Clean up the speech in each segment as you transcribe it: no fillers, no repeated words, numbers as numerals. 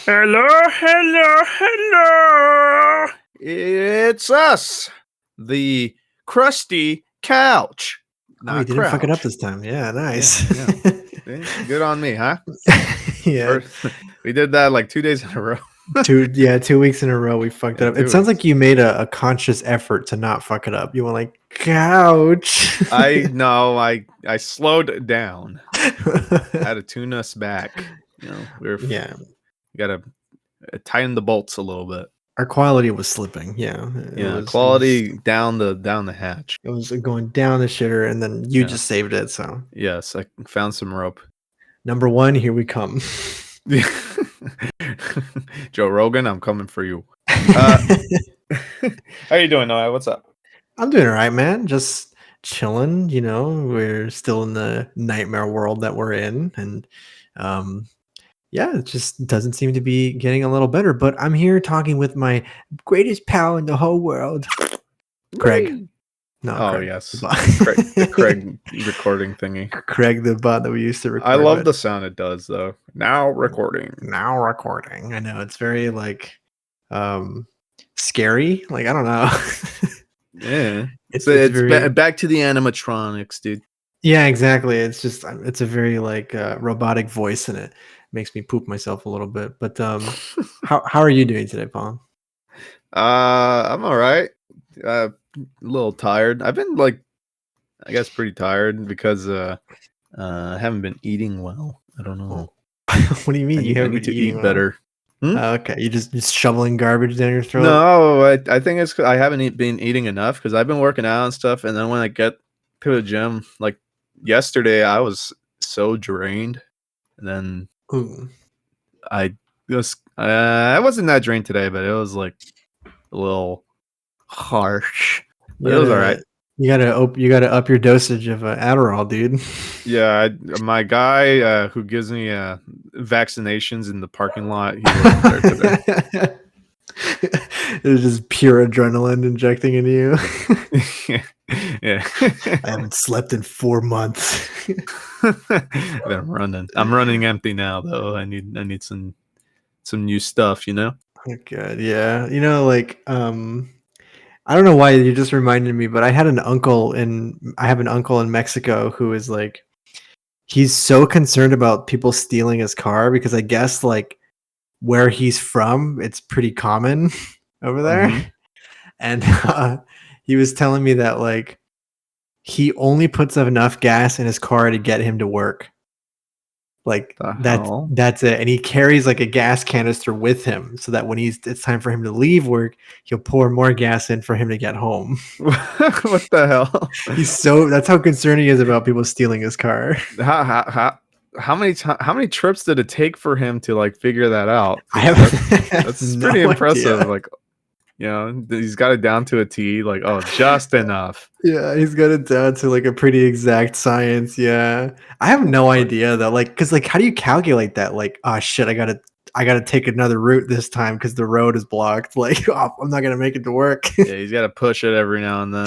Hello, hello, hello. It's us, the Crusty Couch. Oh, you didn't fuck it up this time. Yeah, nice. Yeah. Good on me, huh? Yeah. We did that like 2 days in a row. 2 weeks in a row we fucked it up. It sounds like you made a conscious effort to not fuck it up. You went like couch. I slowed down. Had to tune us back. You know, we gotta tighten the bolts a little bit. Our quality was slipping. Yeah. Quality down the hatch. It was going down the shitter, and then you just saved it. So yes, I found some rope. Number 1, here we come. Joe Rogan, I'm coming for you. How you doing, Noah? What's up? I'm doing all right, man. Just chilling. You know, we're still in the nightmare world that we're in, and it just doesn't seem to be getting a little better. But I'm here talking with my greatest pal in the whole world, Craig. No, Craig. Yes, the Craig recording thingy. Craig, the bot that we used to record. I love the sound it does, though. Now recording. I know, it's very like scary. Like, I don't know. Yeah, it's very... back to the animatronics, dude. Yeah, exactly. It's just it's a very like robotic voice, and it makes me poop myself a little bit. But how are you doing today, Paul? I'm all right. A little tired. I've been like, I guess, pretty tired because I haven't been eating well. I don't know. What do you mean? I need to eat better. Okay, you just shoveling garbage down your throat? No, I think it's 'cause I haven't been eating enough because I've been working out and stuff. And then when I get to the gym, like yesterday, I was so drained. And then I wasn't that drained today, but it was like a little harsh. But it was all right. You gotta up your dosage of Adderall, dude. Yeah, my guy who gives me vaccinations in the parking lot, he wasn't there today. It was just pure adrenaline injecting into you. Yeah. I haven't slept in 4 months. I'm running empty now, though. I need some new stuff, you know. Oh, God, yeah. You know, like I don't know why you just reminded me, but I have an uncle in Mexico who is like, he's so concerned about people stealing his car because I guess like where he's from, it's pretty common over there. Mm-hmm. And he was telling me that like he only puts enough gas in his car to get him to work. Like that's it. And he carries like a gas canister with him so that when it's time for him to leave work, he'll pour more gas in for him to get home. What the hell? That's how concerned he is about people stealing his car. How many trips did it take for him to like figure that out? That's no pretty impressive. Idea. Like, you know, he's got it down to a T, like, oh, just enough. Yeah, he's got it down to like a pretty exact science. Yeah. I have no idea though. Like, cause like, how do you calculate that? Like, oh shit, I gotta take another route this time because the road is blocked. Like, oh, I'm not gonna make it to work. Yeah, he's gotta push it every now and then.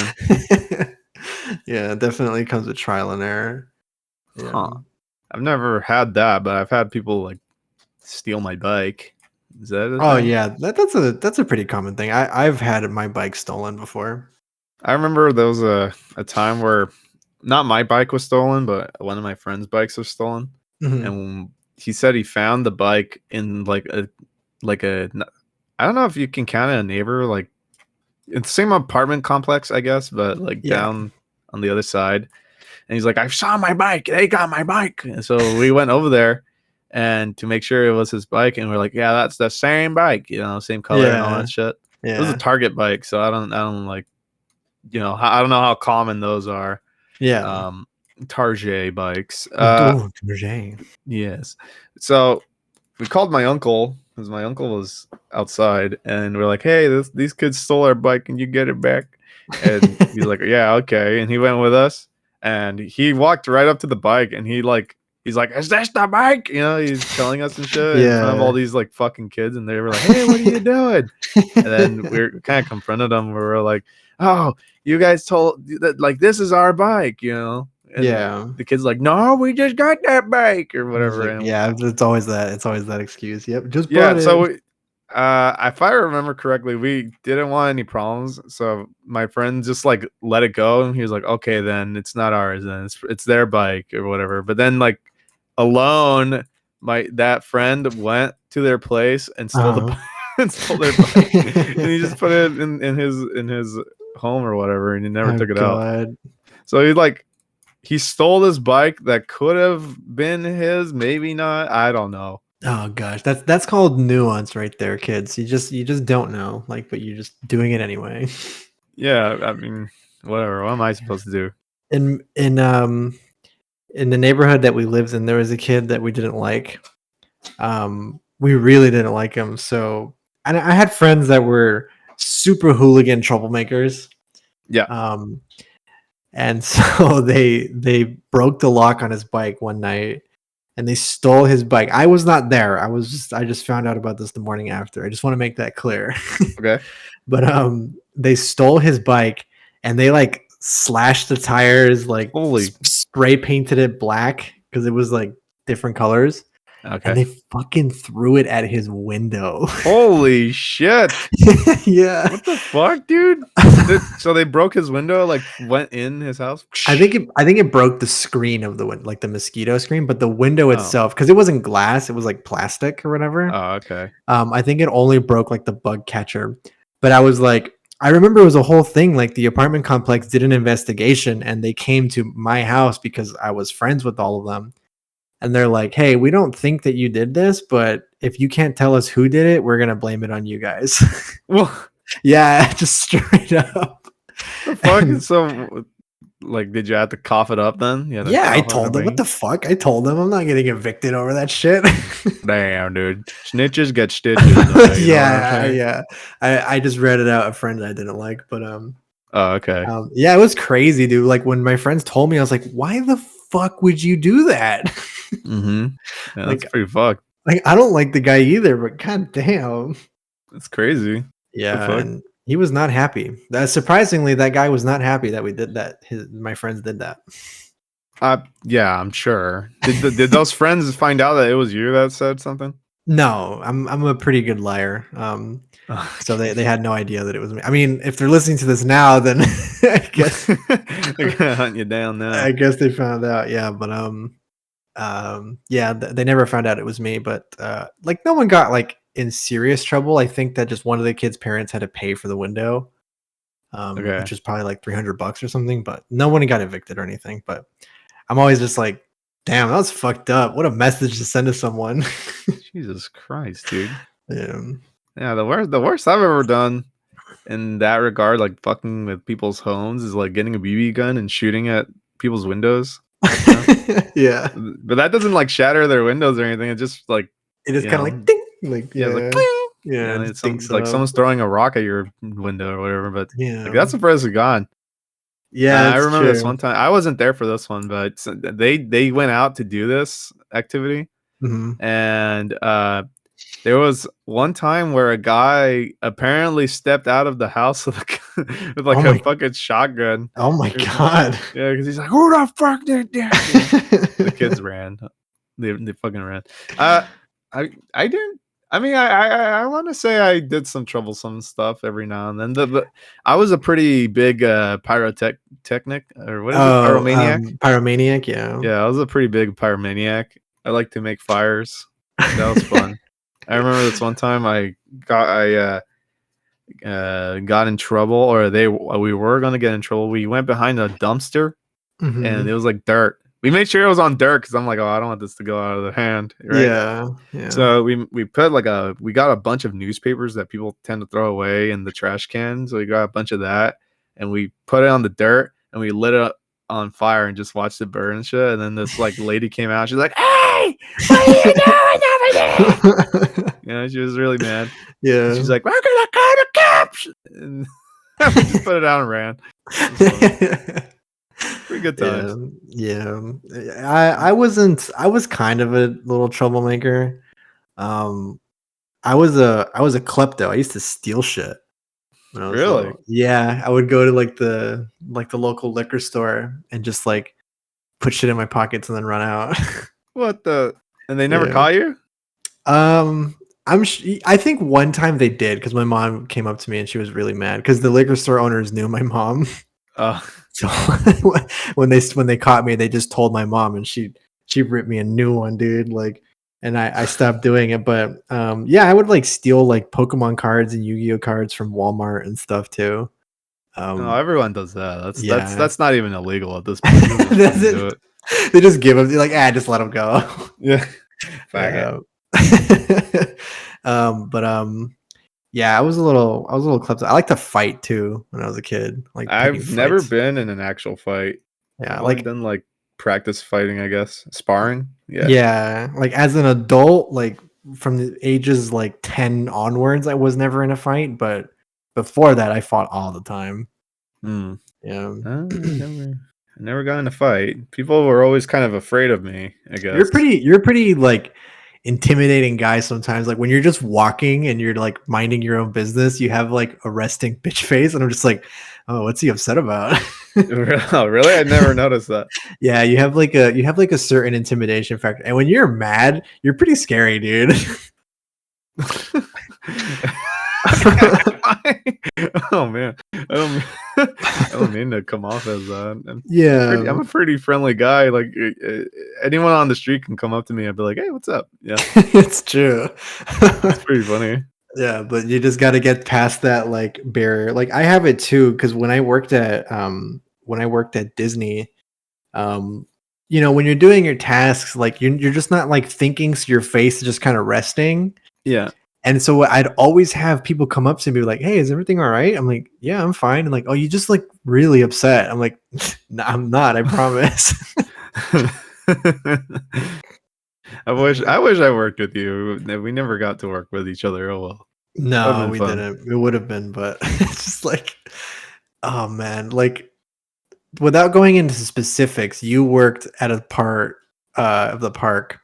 Yeah, it definitely comes with trial and error. Yeah. Huh. I've never had that, but I've had people like steal my bike. Is that a thing? Yeah, that's a pretty common thing. I've had my bike stolen before. I remember there was a time where not my bike was stolen, but one of my friend's bikes was stolen. Mm-hmm. And he said he found the bike in like a I don't know if you can count it a neighbor, like it's the same apartment complex, I guess, but like down on the other side. And he's like, I saw my bike. They got my bike. And so we went over there and to make sure it was his bike. And we're like, yeah, that's the same bike, you know, same color and all that shit. Yeah. It was a Target bike. So I don't like, you know, I don't know how common those are. Yeah. Target bikes. Target. Yes. So we called my uncle because my uncle was outside and we're like, hey, these kids stole our bike. Can you get it back? And he's like, yeah, okay. And he went with us. And he walked right up to the bike and he's like, is this the bike? You know, he's telling us and shit in front of all these like fucking kids. And they were like, hey, what are you doing? And then we kind of confronted them. We were like, oh, you guys told that like this is our bike, you know? And the kid's like, no, we just got that bike or whatever. Like, it's always that excuse. Yep, just yeah. bought it. So if I remember correctly, we didn't want any problems. So my friend just like let it go, and he was like, okay, then it's not ours, then it's their bike or whatever. But then like alone, that friend went to their place and stole the bike. And stole their bike, and he just put it in his home or whatever, and he never took it out. So he stole this bike that could have been his, maybe not. I don't know. Oh gosh, that's called nuance right there, kids. You just don't know, like, but you're just doing it anyway. Yeah, I mean, whatever. What am I supposed to do? In the neighborhood that we lived in, there was a kid that we didn't like. We really didn't like him. So I had friends that were super hooligan troublemakers. Yeah. And so they broke the lock on his bike one night and they stole his bike. I was not there. I just found out about this the morning after. I just want to make that clear. Okay. But they stole his bike and they like slashed the tires, like spray painted it black because it was like different colors. Okay. And they fucking threw it at his window. Holy shit. Yeah. What the fuck, dude? So they broke his window, like went in his house? I think it broke the screen of the window, like the mosquito screen, but the window itself, because it wasn't glass, it was like plastic or whatever. Oh, okay. I think it only broke like the bug catcher. But I was like, I remember it was a whole thing. Like the apartment complex did an investigation and they came to my house because I was friends with all of them. And they're like, hey, we don't think that you did this, but if you can't tell us who did it, we're going to blame it on you guys. Well, yeah, just straight up. The fuck? So, like, did you have to cough it up then? Yeah, I told them. What the fuck? I told them I'm not getting evicted over that shit. Damn, dude. Snitches get stitches. Yeah. I just read it out a friend I didn't like, but Oh, okay. Yeah, it was crazy, dude. Like when my friends told me, I was like, why the fuck would you do that? Mm-hmm. Yeah, like, that's pretty fucked. Like, I don't like the guy either, but god damn. That's crazy. Yeah, and he was not happy. Surprisingly, that guy was not happy that we did that. My friends did that. Yeah, I'm sure. Did those friends find out that it was you that said something? No, I'm a pretty good liar. So they had no idea that it was me. I mean, if they're listening to this now, then I guess they're gonna hunt you down now. I guess they found out. Yeah, but yeah, they never found out it was me. But like, no one got like in serious trouble. I think that just one of the kids' parents had to pay for the window, which is probably like $300 or something. But no one got evicted or anything. But I'm always just like, damn, that was fucked up. What a message to send to someone. Jesus Christ, dude. Yeah, the worst I've ever done in that regard, like fucking with people's homes, is like getting a BB gun and shooting at people's windows. You know? Yeah, but that doesn't like shatter their windows or anything. It's just like it is kind of like ding, like like cling. Yeah, it's like someone's throwing a rock at your window or whatever. But yeah, like, that's the furthest gone. Yeah, I remember this one time. I wasn't there for this one, but they went out to do this activity, and there was one time where a guy apparently stepped out of the house with a fucking shotgun. Oh my god! Yeah, because he's like, "Who the fuck did that?" The kids ran. They fucking ran. I didn't. I mean, I want to say I did some troublesome stuff every now and then. I was a pretty big pyrotechnic, or what is it? Pyromaniac? Pyromaniac, yeah. Yeah, I was a pretty big pyromaniac. I like to make fires. That was fun. I remember this one time I got in trouble, or we were gonna get in trouble. We went behind a dumpster, and it was like dirt. We made sure it was on dirt because I'm like, oh, I don't want this to go out of the hand. Right? Yeah. So we put we got a bunch of newspapers that people tend to throw away in the trash can. So we got a bunch of that, and we put it on the dirt, and we lit it on fire and just watched it burn and shit. And then this like lady came out. She's like, "Hey, what are you doing over there?" You know, she was really mad. Yeah. And she's like, "We're gonna call the cops." And we just put it out and ran. Pretty good times. Yeah. I was kind of a little troublemaker. I was a klepto. I used to steal shit. Really? Yeah, I would go to like the local liquor store and just like put shit in my pockets and then run out. What the? And they never caught you? I think one time they did because my mom came up to me and she was really mad because the liquor store owners knew my mom. So when they caught me, they just told my mom and she ripped me a new one, dude. Like, and I stopped doing it. But yeah, I would like steal like Pokemon cards and Yu-Gi-Oh cards from Walmart and stuff too. No, everyone does that. That's not even illegal at this point. They just give them like, just let them go. Yeah. Yeah, I was a little clipped. I like to fight too when I was a kid. Like I've never been in an actual fight. Yeah, I've done like practice fighting, I guess. Sparring. Yeah. Like as an adult, like from the ages like 10 onwards, I was never in a fight, but before that I fought all the time. Yeah. I never got in a fight. People were always kind of afraid of me, I guess. You're pretty like intimidating guy sometimes. Like when you're just walking and you're like minding your own business, you have like a resting bitch face, and I'm just like, oh, what's he upset about? Oh, really? I never noticed that. Yeah, you have like a certain intimidation factor, and when you're mad, you're pretty scary, dude. Oh man, I don't mean to come off as that. I'm a pretty friendly guy. Like anyone on the street can come up to me and be like, "Hey, what's up?" Yeah, it's true. It's pretty funny. Yeah, but you just got to get past that like barrier. Like I have it too because when I worked at Disney, you know, when you're doing your tasks, like you're just not like thinking, so your face is just kind of resting. Yeah. And so I'd always have people come up to me like, "Hey, is everything all right?" I'm like, "Yeah, I'm fine." And like, "Oh, you just like really upset." I'm like, "No, I'm not. I promise." I wish I worked with you. We never got to work with each other. Oh well. No, we didn't. It would have been, but it's just like, oh man, like without going into specifics, you worked at a part of the park,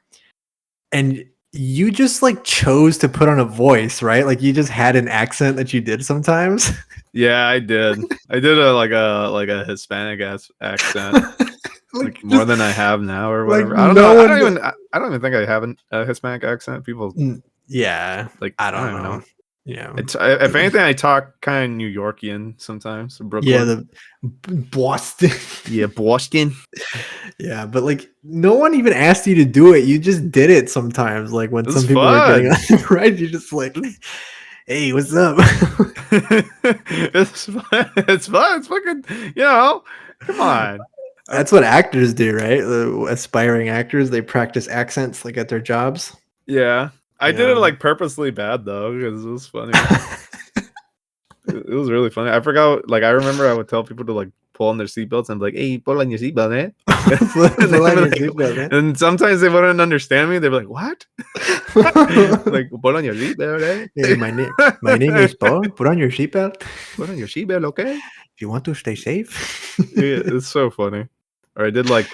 and you just like chose to put on a voice, right? Like you just had an accent that you did sometimes. Yeah, I did. I did a Hispanic accent, like more than I have now or whatever. Like I don't even think I have a Hispanic accent. People, yeah, like I don't even know. Yeah, if anything, I talk kind of New Yorkian sometimes. Brooklyn. Yeah, the Boston. Yeah, Boston. Yeah, but like no one even asked you to do it. You just did it sometimes. Like when some people are getting on, right? You just like, hey, what's up? It's fun. It's fun. It's fucking, you know, come on. That's what actors do, right? The aspiring actors, they practice accents like at their jobs. Yeah. I did it like purposely bad though because it was funny. It was really funny. I forgot. Like I remember, I would tell people to like pull on their seatbelts and be like, "Hey, pull on your seatbelt, man." And sometimes they wouldn't understand me. They'd be like, "What?" Like, pull on your seatbelt, eh? Hey, my name is Paul. Put on your seatbelt. Put on your seatbelt, okay? If you want to stay safe. Yeah, it's so funny. Or I did like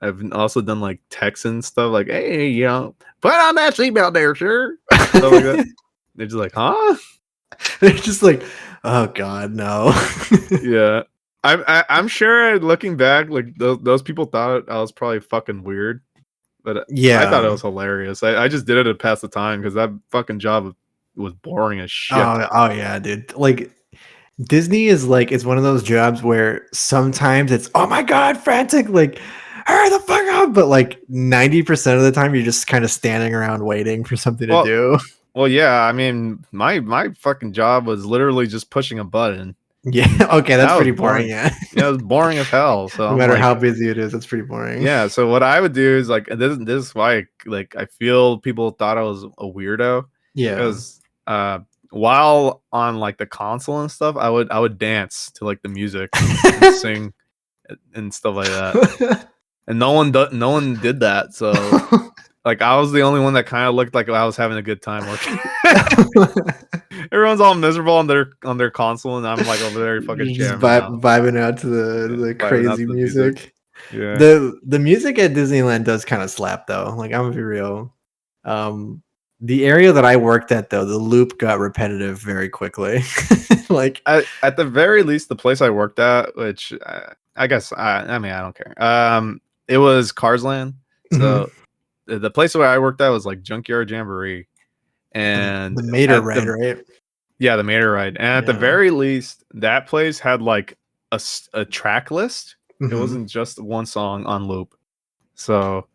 I've also done like Texan stuff, like, "Hey, you know, put on that seatbelt there, sir." Stuff like that. They're just like, "Huh?" They're just like, "Oh God, no." Yeah, I'm sure looking back, like those people thought I was probably fucking weird, but yeah, I thought it was hilarious. I just did it to pass the time because that fucking job was boring as shit. Oh yeah, dude. Like Disney is like, it's one of those jobs where sometimes it's, oh my God, frantic, like hurry the fuck up, but like 90% of the time you're just kind of standing around waiting for something to do. Well, yeah, I mean, my fucking job was literally just pushing a button. Yeah, okay, that's pretty boring. Yeah, it was boring as hell. So no matter how busy it is, it's pretty boring. Yeah, so what I would do is like this is why like I feel people thought I was a weirdo. Yeah, because while on like the console and stuff, I would dance to like the music and sing and stuff like that. And no one did that, so like I was the only one that kind of looked like I was having a good time working. Everyone's all miserable on their console, and I'm like over there fucking just vibing out to the crazy music. Yeah, the music at Disneyland does kind of slap though. Like I'm gonna be real. The area that I worked at though, the loop got repetitive very quickly. Like at the very least, the place I worked at, which I guess I mean I don't care. It was Cars Land. So the place where I worked at was like Junkyard Jamboree, and the Mater ride, right? Yeah, the Mater ride. And at the very least, that place had like a track list. It wasn't just one song on loop. So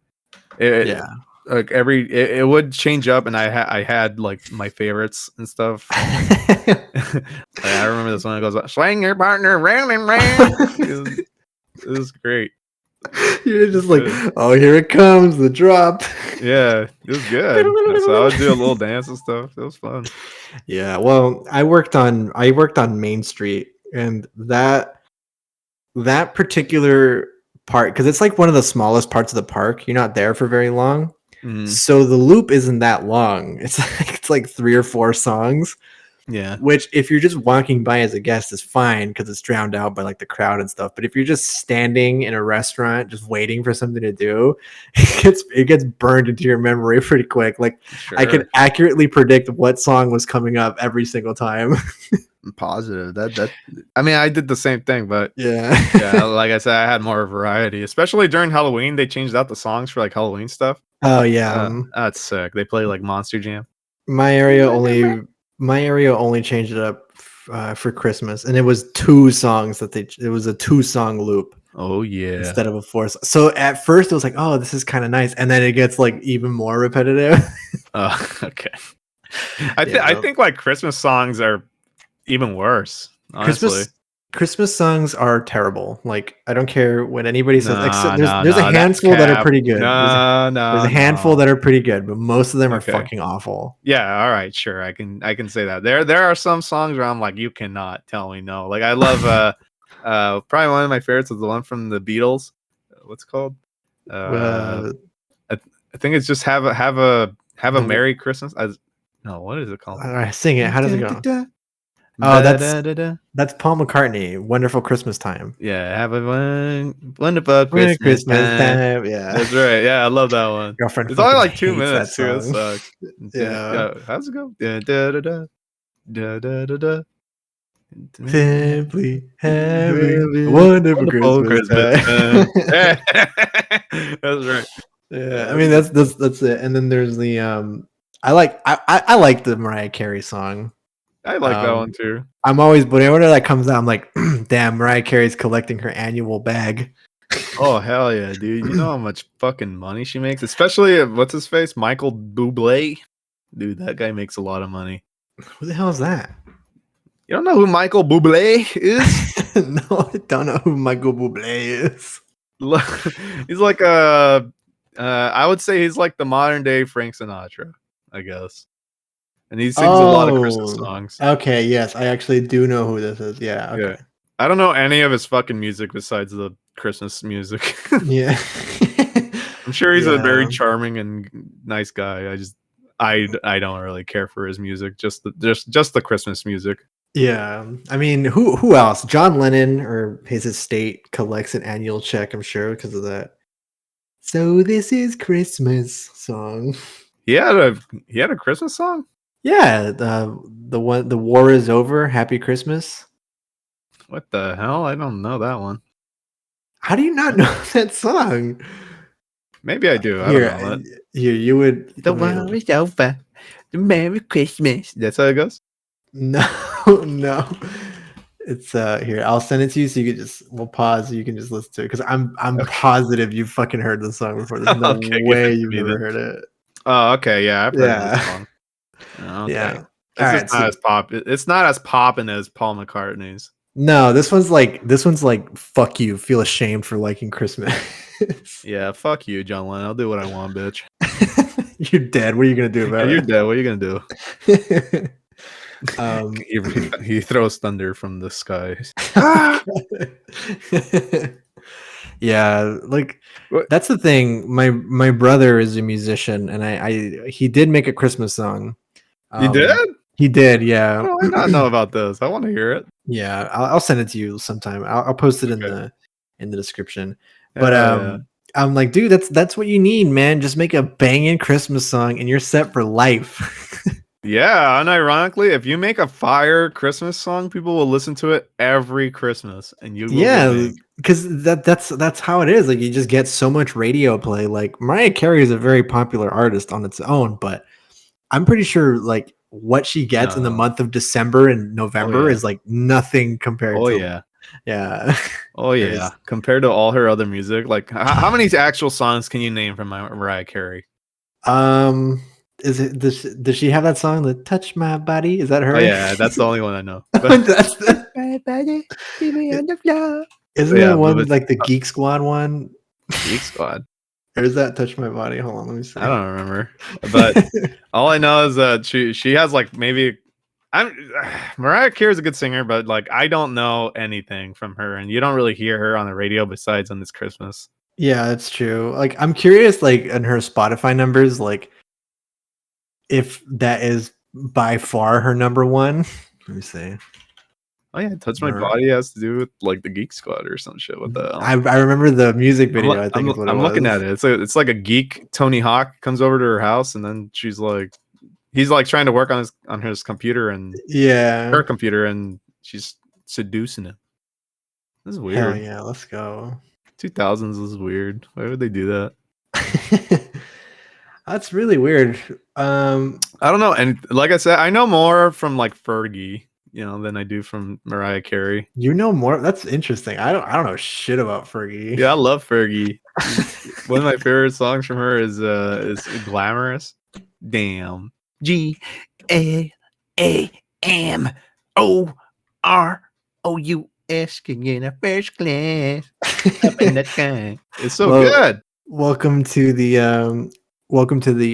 like it would change up, and I had like my favorites and stuff. I remember this one. It goes, "Swing your partner round and round." It was great. You're just like, oh, here it comes, the drop. Yeah, it was good. So I would do a little dance and stuff. It was fun. Yeah, well, I worked on Main Street, and that particular part, because it's like one of the smallest parts of the park. You're not there for very long, so the loop isn't that long. It's like 3 or 4 songs. Yeah, which if you're just walking by as a guest is fine because it's drowned out by like the crowd and stuff. But if you're just standing in a restaurant just waiting for something to do, it gets burned into your memory pretty quick. Like I could accurately predict what song was coming up every single time. I'm positive that I mean I did the same thing, but yeah, like I said, I had more variety, especially during Halloween. They changed out the songs for like Halloween stuff. Oh yeah, that's sick. They play like Monster Jam. My area only changed it up for Christmas, and it was 2 songs it was a 2-song loop. Oh yeah, instead of a 4. So at first it was like, oh, this is kind of nice, and then it gets like even more repetitive. Okay. I think like Christmas songs are even worse. Honestly. Christmas songs are terrible. Like I don't care what anybody says. There's a handful that are pretty good. There's a handful that are pretty good, but most of them are fucking awful. Yeah, all right, sure. I can say that. There are some songs where I'm like, you cannot tell me no. Like I love probably one of my favorites is the one from the Beatles. What's it called? I think it's just have a Merry Christmas. No, what is it called? Sing it. How does it go? Oh, that's Paul McCartney. Wonderful Christmas Time. Yeah, have a wonderful Christmas time. Yeah, that's right. Yeah, I love that one. Girlfriend. It's only like 2 minutes too. It sucks. Yeah. How's it go? Da da da da da da da da. Simply having wonderful Christmas time. That's right. Yeah, I mean that's it. And then there's the I like the Mariah Carey song. I like that one too. I'm always, but whenever that comes out, I'm like, damn, Mariah Carey's collecting her annual bag. Oh hell yeah, dude! You know how much fucking money she makes, especially what's his face, Michael Bublé. Dude, that guy makes a lot of money. Who the hell is that? You don't know who Michael Bublé is? No, I don't know who Michael Bublé is. He's like I would say he's like the modern day Frank Sinatra, I guess. And he sings a lot of Christmas songs. Okay, yes, I actually do know who this is. Yeah, okay. Yeah. I don't know any of his fucking music besides the Christmas music. Yeah. I'm sure he's a very charming and nice guy. I don't really care for his music, just the Christmas music. Yeah. I mean, who else? John Lennon or his estate collects an annual check, I'm sure, because of that. So this is Christmas song. He had a Christmas song? Yeah, the one, The War Is Over, Happy Christmas. What the hell? I don't know that one. How do you not know that song? Maybe I do. I don't know that. Here, you would. The War Is Over, the Merry Christmas. That's how it goes? No. It's here. I'll send it to you so you can we'll pause so you can just listen to it, because I'm positive you fucking heard the song before. There's no way you've never heard it. Oh, okay, yeah, I've heard this song. Okay. Yeah. It's not as poppin' as Paul McCartney's. No, this one's like fuck you. Feel ashamed for liking Christmas. Yeah, fuck you, John Lennon. I'll do what I want, bitch. You're dead. What are you gonna do about it? You're dead. What are you gonna do? He throws thunder from the sky. Yeah, like that's the thing. My brother is a musician, and he did make a Christmas song. He did? He did, yeah. How do I not know about this? I want to hear it. Yeah, I'll send it to you sometime. I'll post it in the description. But I'm like, dude, that's what you need, man. Just make a banging Christmas song, and you're set for life. Yeah, unironically, if you make a fire Christmas song, people will listen to it every Christmas, and you will because that's how it is. Like you just get so much radio play. Like Mariah Carey is a very popular artist on its own, but I'm pretty sure like what she gets in the No. month of December and November is like nothing compared Oh to yeah. yeah. Oh yeah. There's- Compared to all her other music, like how many actual songs can you name from Mariah Carey? Is it does she have that song, the Touch My Body? Is that her? Oh yeah, that's the only one I know. That's the, My body, keep me on the floor. isn't Yeah, there one but like the Geek Squad one? Geek Squad. Or is that Touch My Body? Hold on, let me see. I don't remember, but all I know is that she has like maybe Mariah Carey is a good singer, but like I don't know anything from her, and you don't really hear her on the radio besides on this Christmas. Yeah, that's true. Like I'm curious, like in her Spotify numbers, like if that is by far her number one. Let me see. Oh yeah, Touch My Body has to do with like the Geek Squad or some shit. What the hell? I remember the music video. I think I'm looking at it. It's like a geek. Tony Hawk comes over to her house, and then he's like trying to work on his computer and her computer, and she's seducing him. This is weird. Hell yeah, let's go. 2000s is weird. Why would they do that? That's really weird. I don't know. And like I said, I know more from like Fergie, than I do from Mariah Carey. You know more? That's interesting. I don't know shit about Fergie. Yeah, I love Fergie. One of my favorite songs from her is Glamorous. Damn. GLAMOROUS in a first class. Up in the sky. It's so good. Welcome to the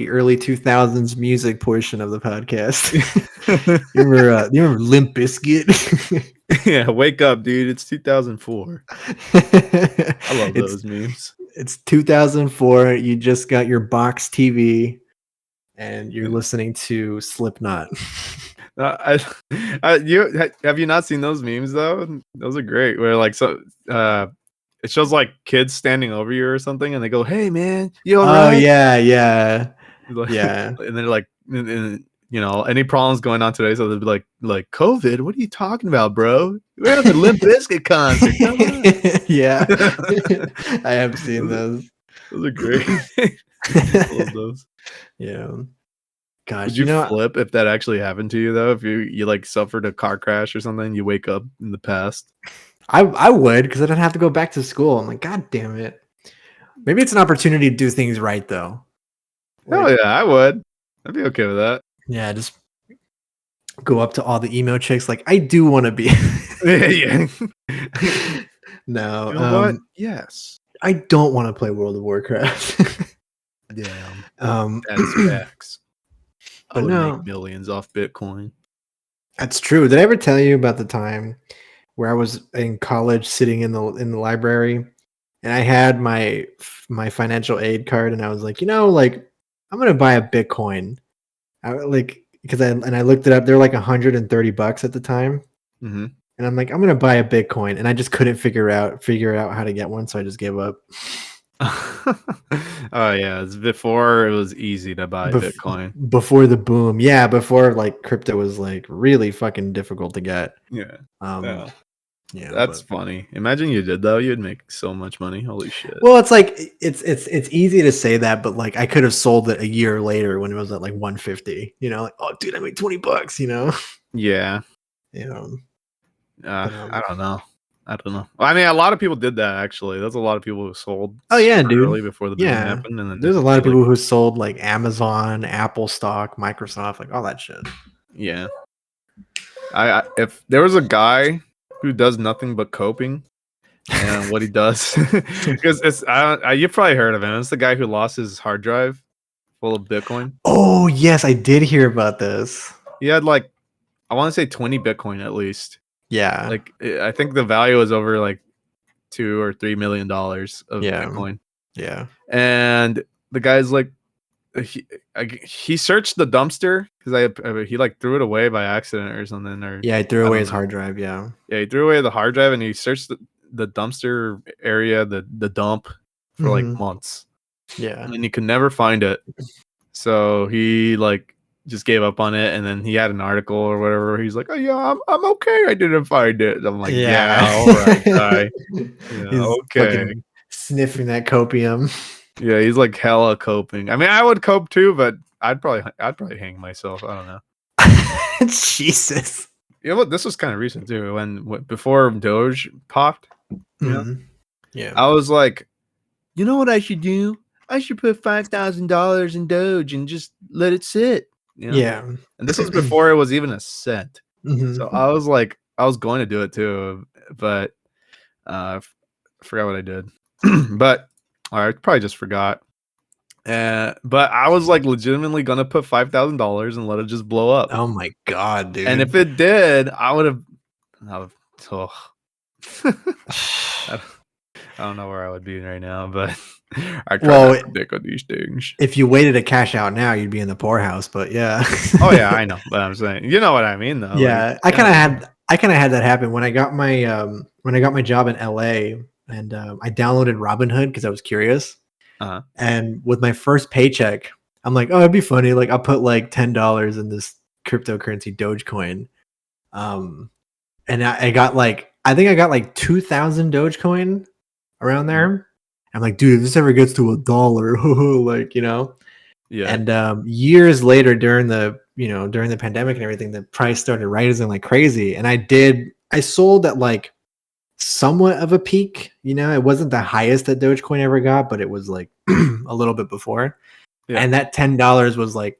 early 2000s music portion of the podcast. you remember Limp Bizkit? Yeah, wake up, dude. It's 2004. I love those memes. It's 2004. You just got your box TV and you're listening to Slipknot. Have you not seen those memes though? Those are great. Where like it shows like kids standing over you or something, and they go, "Hey man, you all right?" Oh yeah. Like, yeah. And they're like, any problems going on today? So they'll be like COVID. What are you talking about, bro? We're at the Limp Bizkit concert. Yeah, I have seen those. Those are great. I love those. Yeah. Gosh, would you flip if that actually happened to you though? If you like suffered a car crash or something, you wake up in the past. I would, because I don't have to go back to school. I'm like, God damn it. Maybe it's an opportunity to do things right though. Oh yeah, I would. I'd be okay with that. Yeah, just go up to all the emo chicks like, I do want to be. Yeah. No. You know what? Yes. I don't want to play World of Warcraft. Damn. That's facts. I would make millions off Bitcoin. That's true. Did I ever tell you about the time where I was in college sitting in the library and I had my financial aid card and I was like, I'm going to buy a Bitcoin. I looked it up. They're like $130 at the time. Mm-hmm. And I'm like, I'm going to buy a Bitcoin. And I just couldn't figure out how to get one. So I just gave up. Oh yeah, it's before it was easy to buy Bitcoin. Before the boom, yeah. Before like crypto was like really fucking difficult to get. Yeah. Yeah. That's funny. Imagine you did though. You'd make so much money. Holy shit. Well, it's like it's easy to say that, but like I could have sold it a year later when it was at like 150. Like, oh dude, I made $20. Yeah. I don't know. Well, I mean, a lot of people did that actually. There's a lot of people who sold. Oh yeah, dude. Early before the boom happened, and then there's a lot of people who sold like Amazon, Apple stock, Microsoft, like all that shit. Yeah. If there was a guy who does nothing but coping, and what he does, because you've probably heard of him. It's the guy who lost his hard drive full of Bitcoin. Oh yes, I did hear about this. He had like, I want to say 20 Bitcoin at least. Yeah, like I think the value is over like $2 or $3 million of Bitcoin. Yeah, and the guy's like, he searched the dumpster because he like threw it away by accident or something. Or he threw away his hard drive. Yeah, he threw away the hard drive and he searched the dumpster area, the dump for like months. Yeah, and he could never find it. So he like just gave up on it, and then he had an article or whatever. He's like, "Oh yeah, I'm okay. I didn't find it." I'm like, "Yeah, all right, guy. Yeah, He's okay." sniffing that copium. Yeah, he's like hella coping. I mean, I would cope too, but I'd probably hang myself. I don't know. Jesus. Yeah, well, this was kind of recent too. Before Doge popped, Yeah, I was like, you know what I should do? I should put $5,000 in Doge and just let it sit. Yeah. And this was before it was even a cent. So I was like, I was going to do it too, but I forgot what I did. But I probably just forgot. But I was like legitimately gonna put $5,000 and let it just blow up. Oh my god, dude! And if it did, I would have. I don't know where I would be right now, but I try not to predict on these things. If you waited to cash out now, you'd be in the poorhouse. But yeah. Oh yeah, I know. But I'm saying, you know what I mean, though. Yeah, I kind of had that happen when I got my job in LA, and I downloaded Robinhood because I was curious. And with my first paycheck, I'm like, oh, it'd be funny. Like, I'll put like $10 in this cryptocurrency Dogecoin. And I got like, I think I got like 2,000 Dogecoin around there. I'm like, dude, if this ever gets to $1, like, you know. Yeah. And years later, during the pandemic and everything, the price started rising like crazy. And I sold at like somewhat of a peak. You know, it wasn't the highest that Dogecoin ever got, but it was like a little bit before. Yeah. And that $10 was like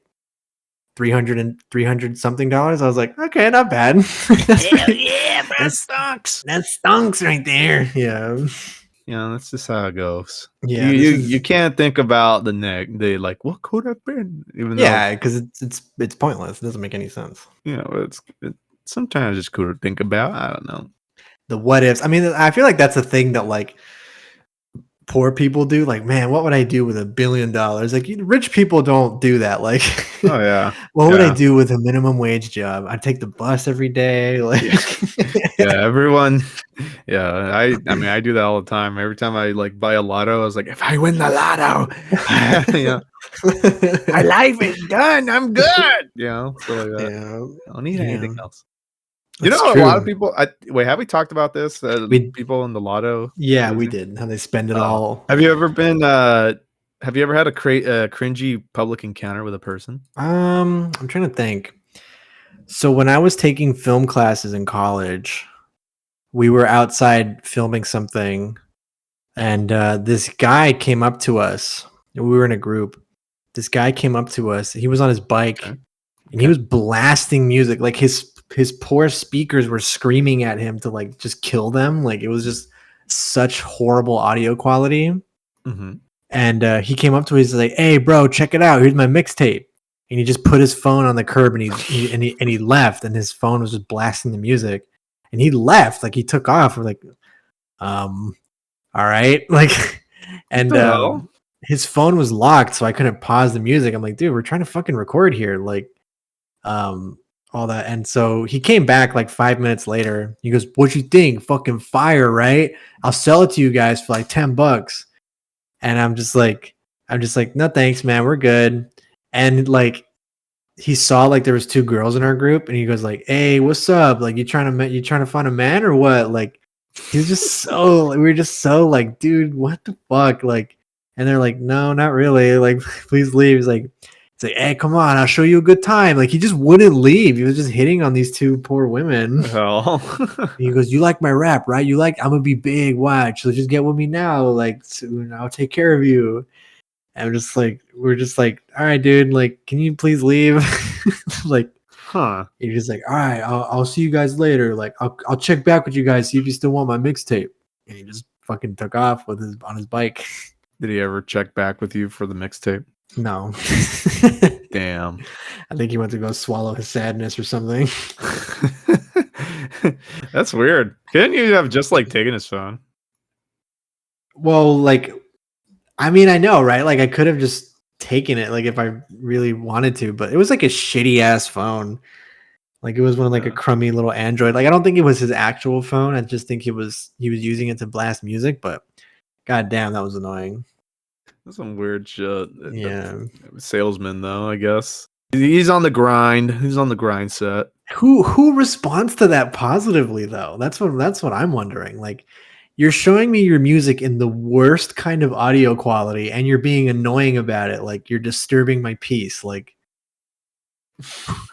300 something dollars. I was like, okay, not bad. That stonks right there. Yeah. Yeah, that's just how it goes. Yeah, you can't think about the like what could have been, even though because it's pointless. It doesn't make any sense. You know, it's sometimes it's cool to think about. I don't know. The what ifs. I mean, I feel like that's a thing that like poor people do. Like, man, what would I do with $1 billion? Like, rich people don't do that. Like, oh yeah, what would I do with a minimum wage job? I'd take the bus every day. Like, yeah, everyone. Yeah, I mean, I do that all the time. Every time I like buy a lotto, I was like, if I win the lotto, yeah, my life is done. I'm good. You know, so like that. Yeah, I don't need anything else. That's true. A lot of people. Wait, have we talked about this? People in the lotto. Yeah, we did. How they spend it all. Have you ever been? Have you ever had a cringy public encounter with a person? I'm trying to think. So when I was taking film classes in college, we were outside filming something, and this guy came up to us. We were in a group. This guy came up to us. He was on his bike, and he was blasting music. Like his poor speakers were screaming at him to like just kill them. Like it was just such horrible audio quality. Mm-hmm. And he came up to us. He's like, "Hey, bro, check it out. Here's my mixtape." And he just put his phone on the curb, and he left. And his phone was just blasting the music. And he left. Like he took off. We're like, all right, like, and his phone was locked, so I couldn't pause the music. I'm like, dude, we're trying to fucking record here, like, all that. And so he came back like 5 minutes later. He goes, "What you think? Fucking fire, right? I'll sell it to you guys for like $10." And I'm just like, no, thanks, man. We're good. And like, he saw like there was 2 girls in our group, and he goes like, "Hey, what's up? Like, you trying to find a man or what?" Like, he's just we were just so like, dude, what the fuck? Like, and they're like, "No, not really. Like, please leave." He's like, "Hey, come on, I'll show you a good time." Like, he just wouldn't leave. He was just hitting on these 2 poor women. He goes, "You like my rap, right? You like, I'm gonna be big, watch. So just get with me now. Like, soon I'll take care of you." And we're just like, all right, dude, like, can you please leave? Like, You're just like, all right, I'll see you guys later. Like, I'll check back with you guys, see if you still want my mixtape. And he just fucking took off on his bike. Did he ever check back with you for the mixtape? No. Damn. I think he went to go swallow his sadness or something. That's weird. Couldn't you have just like taken his phone? Well, like, I mean, I know, right? Like, I could have just taken it, like, if I really wanted to, but it was like a shitty ass phone. Like, it was one of like a crummy little Android. Like, I don't think it was his actual phone. I just think he was using it to blast music. But goddamn, that was annoying. That's some weird shit. Yeah, salesman though, I guess. He's on the grind. He's on the grind set. Who responds to that positively though? That's what I'm wondering. Like, you're showing me your music in the worst kind of audio quality, and you're being annoying about it. Like, you're disturbing my peace. Like,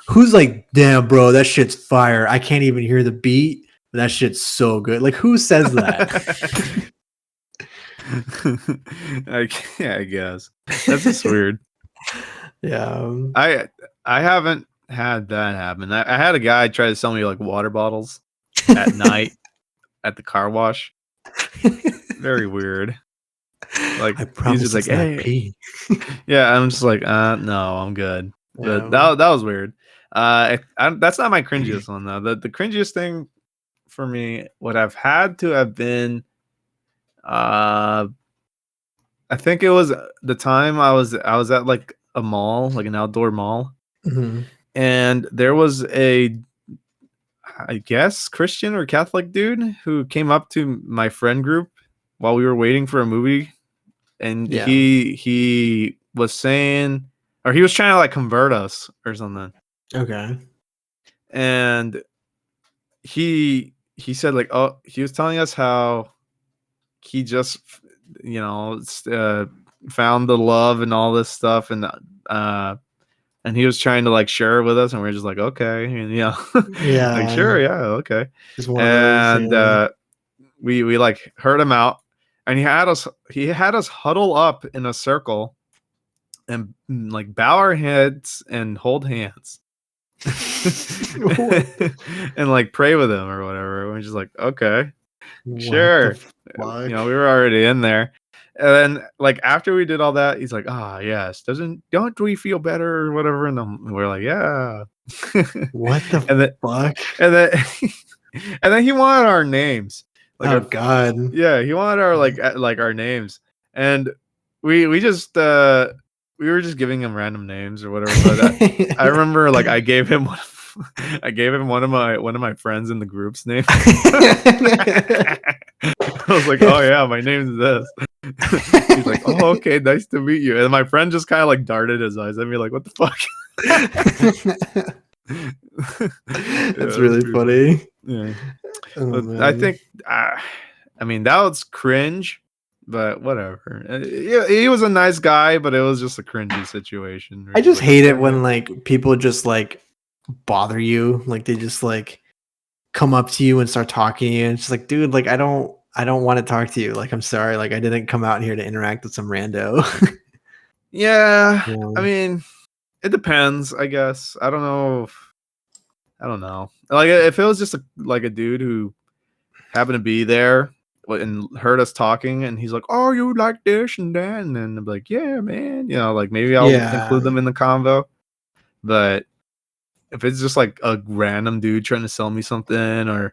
who's like, damn, bro, that shit's fire. I can't even hear the beat, but that shit's so good. Like, who says that? I guess that's just weird. Yeah, I haven't had that happen. I had a guy try to sell me like water bottles at night at the car wash. Very weird. Like, he's just like, hey. Yeah, I'm just like, no, I'm good. But that was weird. That's not my cringiest one though. The cringiest thing for me would have had to have been, I think it was the time I was at like a mall, like an outdoor mall, and there was I guess Christian or Catholic dude who came up to my friend group while we were waiting for a movie, and he was saying, or he was trying to like convert us or something. Okay. And he said like, oh, he was telling us how he just, found the love and all this stuff, and he was trying to like share it with us, and we are just like, okay, and like, sure, yeah, okay. And we like heard him out, and he had us huddle up in a circle and like bow our heads and hold hands and like pray with him or whatever. We're just like, okay, sure. We were already in there. And then like after we did all that, he's like, yes, don't we feel better or whatever? And we're like, yeah. What the fuck? And then he wanted our names. Like, God. Yeah, he wanted our like our names. And we were just giving him random names or whatever. But I remember like I gave him one of my friends in the group's name. I was like, oh yeah, my name's this. He's like, oh, okay, nice to meet you. And my friend just kind of like darted his eyes at me like, what the fuck? That's really funny. Yeah. I think that was cringe, but whatever. He was a nice guy, but it was just a cringy situation. I just hate it when like people just like bother you, like they just like come up to you and start talking to you, and it's just like, dude, like I don't want to talk to you. Like, I'm sorry, like I didn't come out here to interact with some rando. Yeah. I mean, it depends, I guess. I don't know. Like, if it was just a dude who happened to be there and heard us talking, and he's like, "Oh, you like this and that," and then I'm like, "Yeah, man," like maybe I'll include them in the convo. But if it's just like a random dude trying to sell me something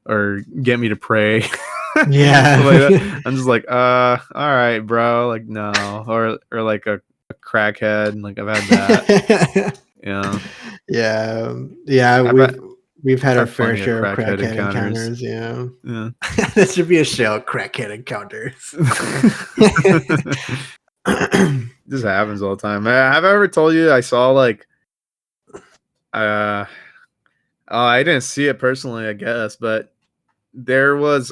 or get me to pray, like that, I'm just like, all right, bro, like no, or like a crackhead, like I've had that. We've had our fair share of crackhead encounters. Yeah. That should be a show, crackhead encounters. This happens all the time. Have I ever told you I saw like I didn't see it personally, I guess, but there was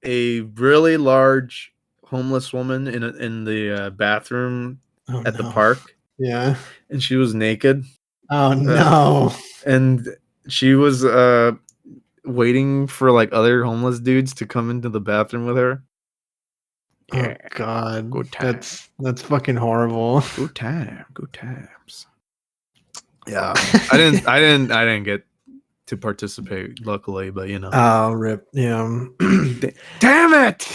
a really large homeless woman in the bathroom at the park. Yeah. And she was naked. Oh no. And she was waiting for like other homeless dudes to come into the bathroom with her. Oh God. That's fucking horrible. Good times. Yeah. I didn't get to participate, luckily, but Oh, rip. Yeah. Damn it.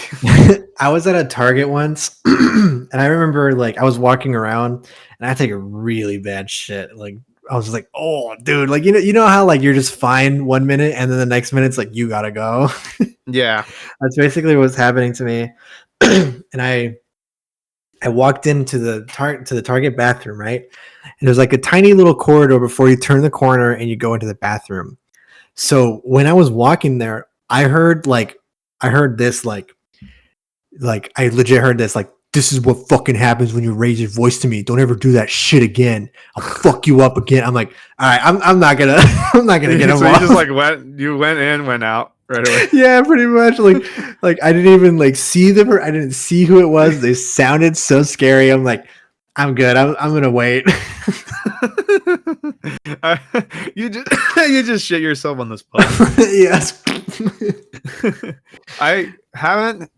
I was at a Target once and I remember like I was walking around and I had to take a really bad shit. Like I was just like, oh dude, like you know how like you're just fine 1 minute and then the next minute it's like you gotta go. Yeah. That's basically what's happening to me. And I walked into the Target bathroom, right? And there's like a tiny little corridor before you turn the corner and you go into the bathroom. So when I was walking there, I heard this like I legit heard this like this is what fucking happens when you raise your voice to me. Don't ever do that shit again. I'll fuck you up again. I'm like, all right, I'm not gonna get him So off. you just like went in, went out right away. Yeah, pretty much. Like I didn't even like see them, or I didn't see who it was. They sounded so scary. I'm like, I'm good. I'm gonna wait. You just shit yourself on this podcast. Yes. I haven't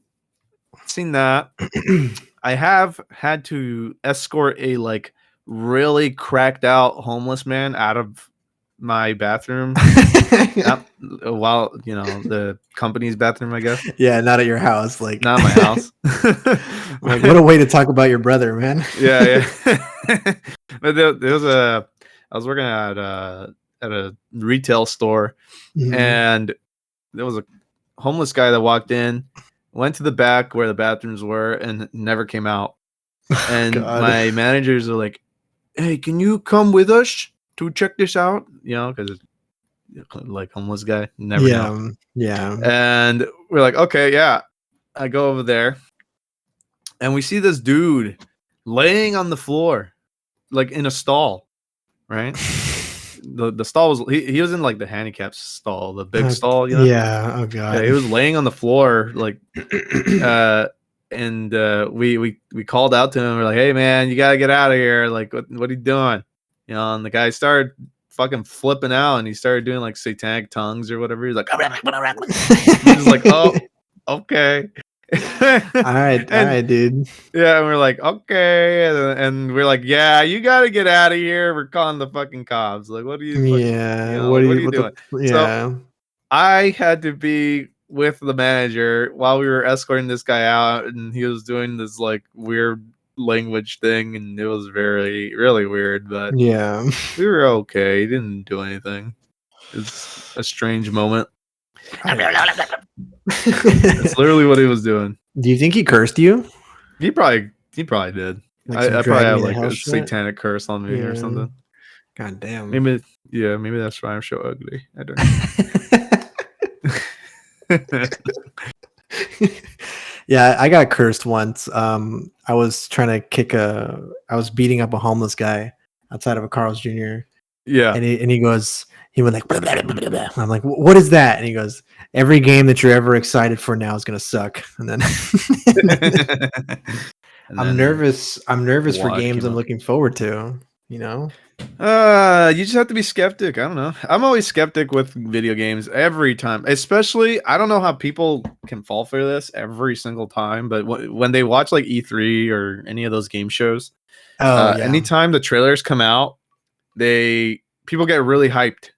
seen that. I have had to escort a like really cracked out homeless man out of my bathroom. While the company's bathroom, I guess. Yeah, not at your house. Like, not my house. Like, what a way to talk about your brother, man. Yeah. But there was I was working at a retail store, and there was a homeless guy that walked in, went to the back where the bathrooms were, and never came out. And my managers are like, "Hey, can you come with us to check this out?" Because like homeless guy, never know. Yeah. And we're like, okay, yeah. I go over there, and we see this dude laying on the floor, like in a stall, right? The stall was he was in like the handicap stall, the big stall, Yeah. Oh god. Yeah, he was laying on the floor, like, and we called out to him. We're like, "Hey, man, you gotta get out of here! Like, what are you doing?" And the guy started fucking flipping out, and he started doing like satanic tongues or whatever. He's like, he's like, "Oh, okay." all right, dude. Yeah, and we're like, okay, and we're like, yeah, you gotta get out of here. We're calling the fucking cops. Like, what are you? What are you doing? So I had to be with the manager while we were escorting this guy out, and he was doing this like weird language thing, and it was really weird. But yeah, we were okay. He didn't do anything. It's a strange moment. That's literally what he was doing. Do you think he cursed you? He probably did. Like I probably have like a satanic curse on me or something. God damn. Maybe that's why I'm so ugly. I don't know. Yeah, I got cursed once. I was beating up a homeless guy outside of a Carl's Jr. Yeah. And he went like, blah, blah, blah, blah, blah. I'm like, what is that? And he goes, every game that you're ever excited for now is going to suck. And then I'm nervous for games I'm looking forward to, You just have to be skeptic. I don't know. I'm always skeptic with video games every time, especially I don't know how people can fall for this every single time, but when they watch like E3 or any of those game shows, anytime the trailers come out, people get really hyped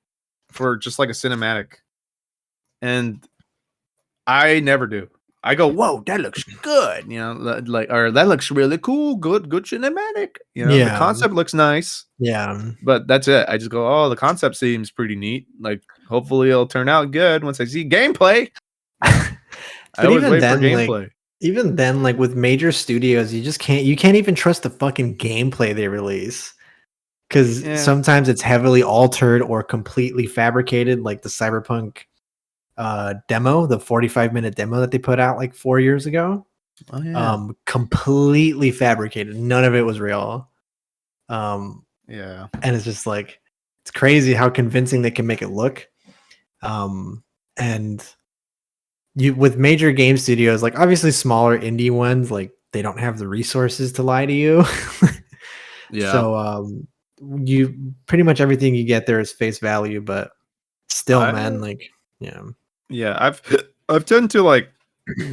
for just like a cinematic, and I never do. I go, whoa, that looks good, or that looks really cool, good cinematic. The concept looks nice. Yeah, but that's it. I just go, oh, the concept seems pretty neat. Like, hopefully it'll turn out good once I see gameplay. I always wait for gameplay. Even then, like with major studios, you can't even trust the fucking gameplay they release. Because sometimes it's heavily altered or completely fabricated, like the Cyberpunk demo, the 45-minute demo that they put out like 4 years ago. Oh, yeah. Completely fabricated. None of it was real. And it's just like, it's crazy how convincing they can make it look. And with major game studios, like obviously smaller indie ones, like they don't have the resources to lie to you. Yeah. So you pretty much everything you get there is face value, but still, man, like I've tend to like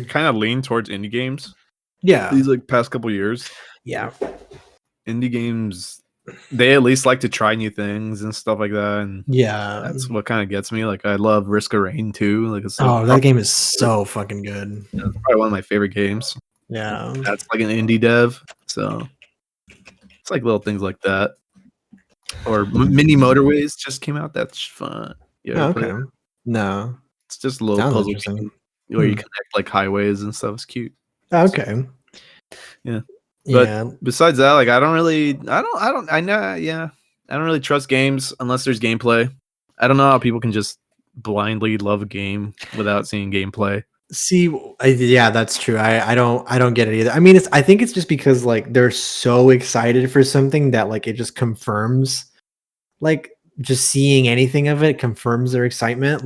kind of lean towards indie games. Yeah, these like past couple years. Yeah, indie games, they at least like to try new things and stuff like that, and that's what kind of gets me. Like I love Risk of Rain 2. Like that game is so fucking good. It's probably one of my favorite games. Yeah, that's like an indie dev, so it's like little things like that. Or Mini Motorways just came out. That's fun. Yeah. Okay. No, it's just a little puzzle game where you connect like highways and stuff. It's cute. Okay. Yeah. But besides that, like I don't really trust games unless there's gameplay. I don't know how people can just blindly love a game without seeing gameplay. See, yeah, that's true. I don't get it either. I mean, I think it's just because like they're so excited for something that like it just confirms, like just seeing anything of it confirms their excitement.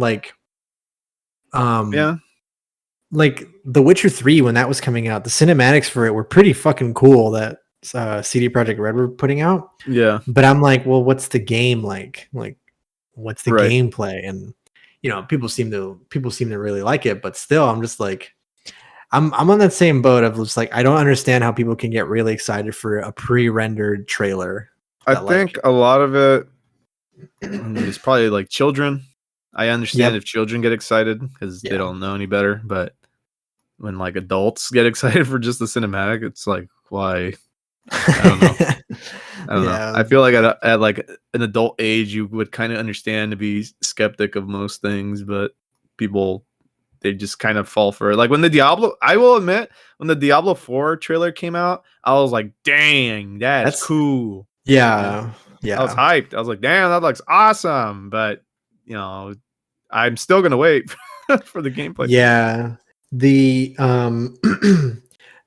Um, Yeah. like The Witcher 3 when that was coming out, the cinematics for it were pretty fucking cool that CD Projekt Red were putting out. Yeah. But I'm like, well, what's the game like? Like, what's the Right. gameplay? And people seem to really like it, but still, I'm just like, I'm on that same boat of just like I don't understand how people can get really excited for a pre-rendered trailer. I think a lot of it is probably like children. I understand if children get excited because they don't know any better, but when like adults get excited for just the cinematic, it's like, why? I don't know. I don't know. I feel like at like an adult age, you would kind of understand to be skeptic of most things, but people, they just kind of fall for it. Like when I will admit, when the Diablo 4 trailer came out, I was like, dang, that's cool. Yeah. I was hyped. I was like, damn, that looks awesome. But, I'm still going to wait for the gameplay. Yeah. The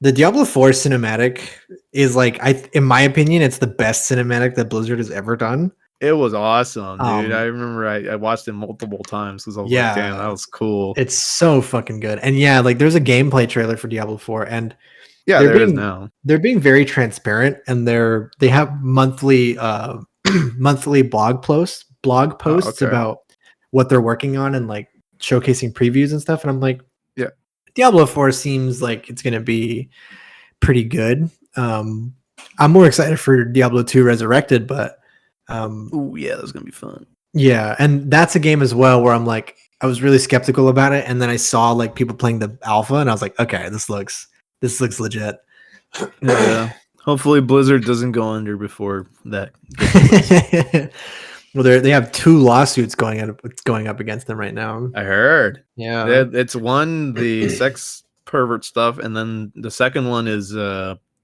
the Diablo 4 cinematic is like, in my opinion, it's the best cinematic that Blizzard has ever done. It was awesome, dude. I remember I watched it multiple times because I was like, damn, that was cool. It's so fucking good. And yeah, like there's a gameplay trailer for Diablo 4, and there is now. They're being very transparent, and they have monthly monthly blog posts about what they're working on and like showcasing previews and stuff. And I'm like, yeah, Diablo 4 seems like it's gonna be pretty good. I'm more excited for Diablo 2 Resurrected, but oh yeah, that's gonna be fun. Yeah, and that's a game as well where I'm like, I was really skeptical about it, and then I saw like people playing the alpha, and I was like, okay, this looks legit. Yeah. Hopefully Blizzard doesn't go under before that. Well, they have 2 lawsuits going up against them right now. I heard. Yeah, it's one, the sex pervert stuff, and then the second one is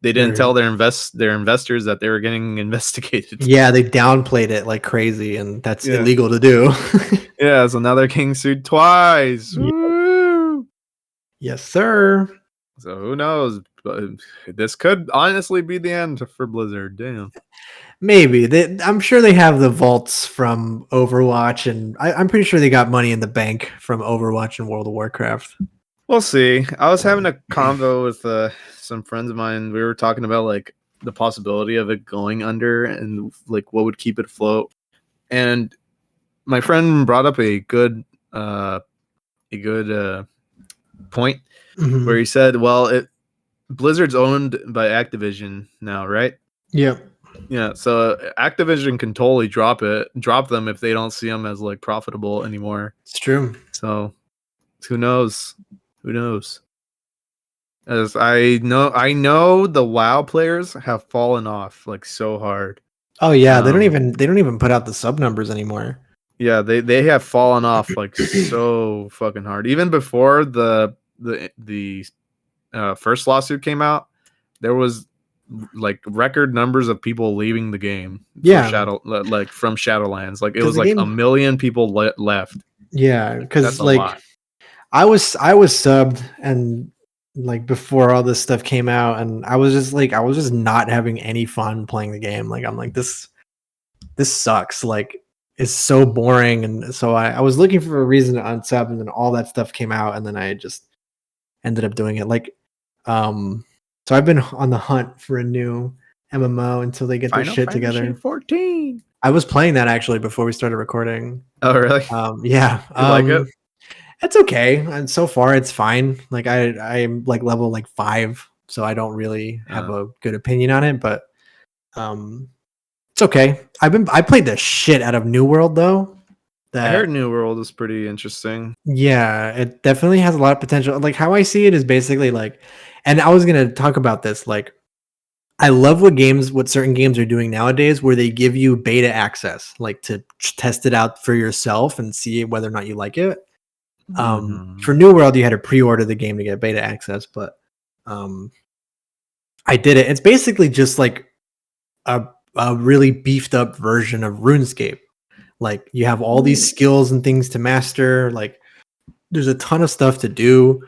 they didn't tell their investors that they were getting investigated. Yeah, they downplayed it like crazy, and that's illegal to do. Yeah, so now they're getting sued twice. Yeah. Woo! Yes, sir. So who knows? But this could honestly be the end for Blizzard. Damn. Maybe. I'm sure they have the vaults from Overwatch, and I'm pretty sure they got money in the bank from Overwatch and World of Warcraft. We'll see. I was having a convo with some friends of mine. We were talking about like the possibility of it going under and like what would keep it afloat. And my friend brought up a good point where he said, well, Blizzard's owned by Activision now, right? Yep. Yeah, so Activision can totally drop them if they don't see them as like profitable anymore. It's true. So who knows? As I know the WoW players have fallen off like so hard. Oh yeah, they don't even put out the sub numbers anymore. Yeah, they have fallen off like so fucking hard. Even before the first lawsuit came out, there was like record numbers of people leaving the game. Yeah, from Shadowlands. Like it was like 1 million people left. Yeah, because like I was subbed and like before all this stuff came out, and I was just not having any fun playing the game. Like I'm like this sucks. Like it's so boring, and so I was looking for a reason to unsub, and then all that stuff came out, and then I just ended up doing it. Like so I've been on the hunt for a new MMO until they get their shit together. 14. I was playing that actually before we started recording. Oh really? Yeah. You like it? It's okay, and so far it's fine. Like I'm like level like 5, so I don't really have a good opinion on it, but it's okay. I played the shit out of New World though. I heard New World is pretty interesting. Yeah, it definitely has a lot of potential. Like how I see it is basically like, and I was gonna talk about this. Like, I love what certain games are doing nowadays, where they give you beta access, like to test it out for yourself and see whether or not you like it. For New World, you had to pre-order the game to get beta access, but I did it. It's basically just like a really beefed up version of RuneScape. Like you have all these skills and things to master. Like there's a ton of stuff to do.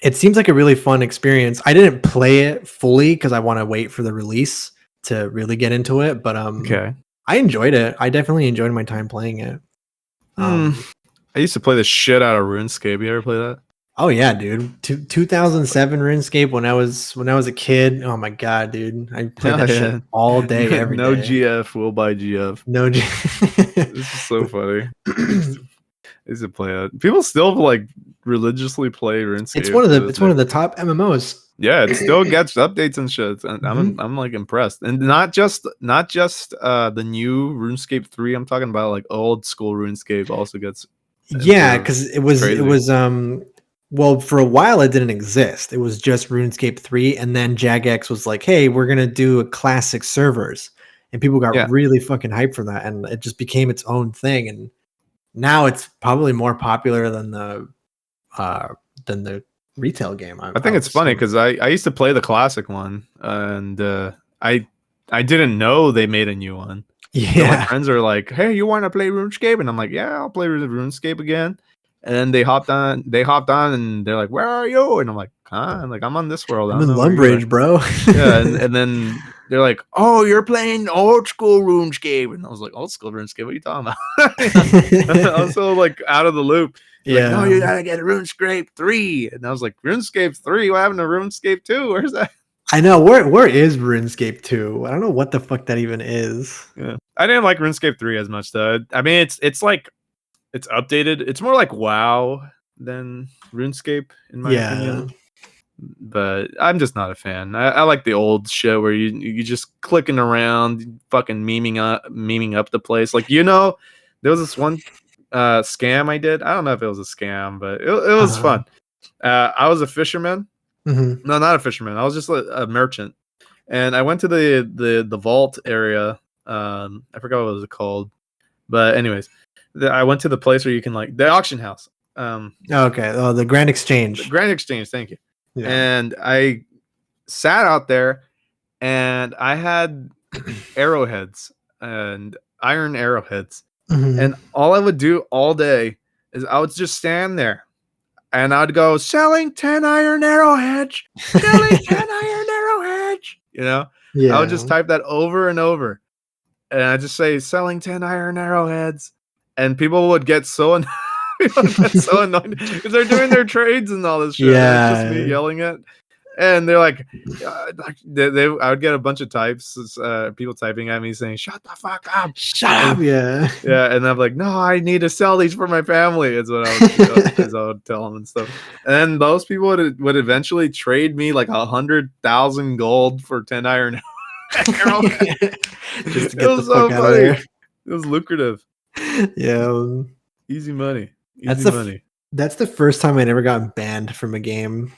It seems like a really fun experience. I didn't play it fully because I want to wait for the release to really get into it, but Okay. I enjoyed it. I definitely enjoyed my time playing it. I used to play the shit out of RuneScape. You ever play that? Oh yeah, dude. 2007 RuneScape when I was a kid. Oh my god, dude. I played that shit all day, every no day. GF, we'll buy GF. No This is so funny. I used to play it. People still like religiously play RuneScape. It's one of the top MMOs. Yeah, it still gets updates and shit. And I'm like impressed. And not just the new RuneScape 3. I'm talking about like old school RuneScape also gets. Yeah, because it was well, for a while it didn't exist. It was just RuneScape 3, and then Jagex was like, "Hey, we're gonna do a classic servers," and people got really fucking hyped for that, and it just became its own thing. And now it's probably more popular than the retail game. I think it's funny because I used to play the classic one, and I didn't know they made a new one. Yeah, my friends are like, "Hey, you want to play RuneScape?" And I'm like, "Yeah, I'll play RuneScape again." And then they hopped on, and they're like, "Where are you?" And I'm like, "Huh?" I'm like, "I'm on this world. I'm in Lumbridge, bro." Yeah, and then they're like, "Oh, you're playing old school RuneScape," and I was like, "Old school RuneScape? What are you talking about?" I was so like out of the loop. Yeah, like, "No, you gotta get RuneScape 3," and I was like, "RuneScape 3? What happened to RuneScape 2? Where's that?" I know where is RuneScape 2? I don't know what the fuck that even is. Yeah, I didn't like RuneScape 3 as much though. I mean, it's like it's updated. It's more like WoW than RuneScape in my opinion. But I'm just not a fan. I like the old shit where you just clicking around, fucking memeing up the place. Like there was this one scam I did. I don't know if it was a scam, but it was fun. I was a fisherman. Mm-hmm. No, not a fisherman. I was just a merchant, and I went to the vault area. I forgot what it was called, but anyways, I went to the place where you can like the auction house. Okay. Oh, the Grand Exchange. The Grand Exchange. Thank you. Yeah. And I sat out there, and I had arrowheads and iron arrowheads, and all I would do all day is I would just stand there, and I'd go selling 10 iron arrowheads, selling 10 iron arrowheads. I would just type that over and over, and I just say selling 10 iron arrowheads, and people would get so annoyed. Because they're doing their trades and all this shit. Yeah, it's just me yelling it, and they're like, I would get a bunch of types, people typing at me saying, "Shut the fuck up, shut up." Yeah, and I'm like, "No, I need to sell these for my family." Is what I would tell them and stuff. And then those people would eventually trade me like 100,000 gold for 10 iron. Just to get the fuck out of there. It was lucrative. Yeah, easy money. That's the first time I never got banned from a game.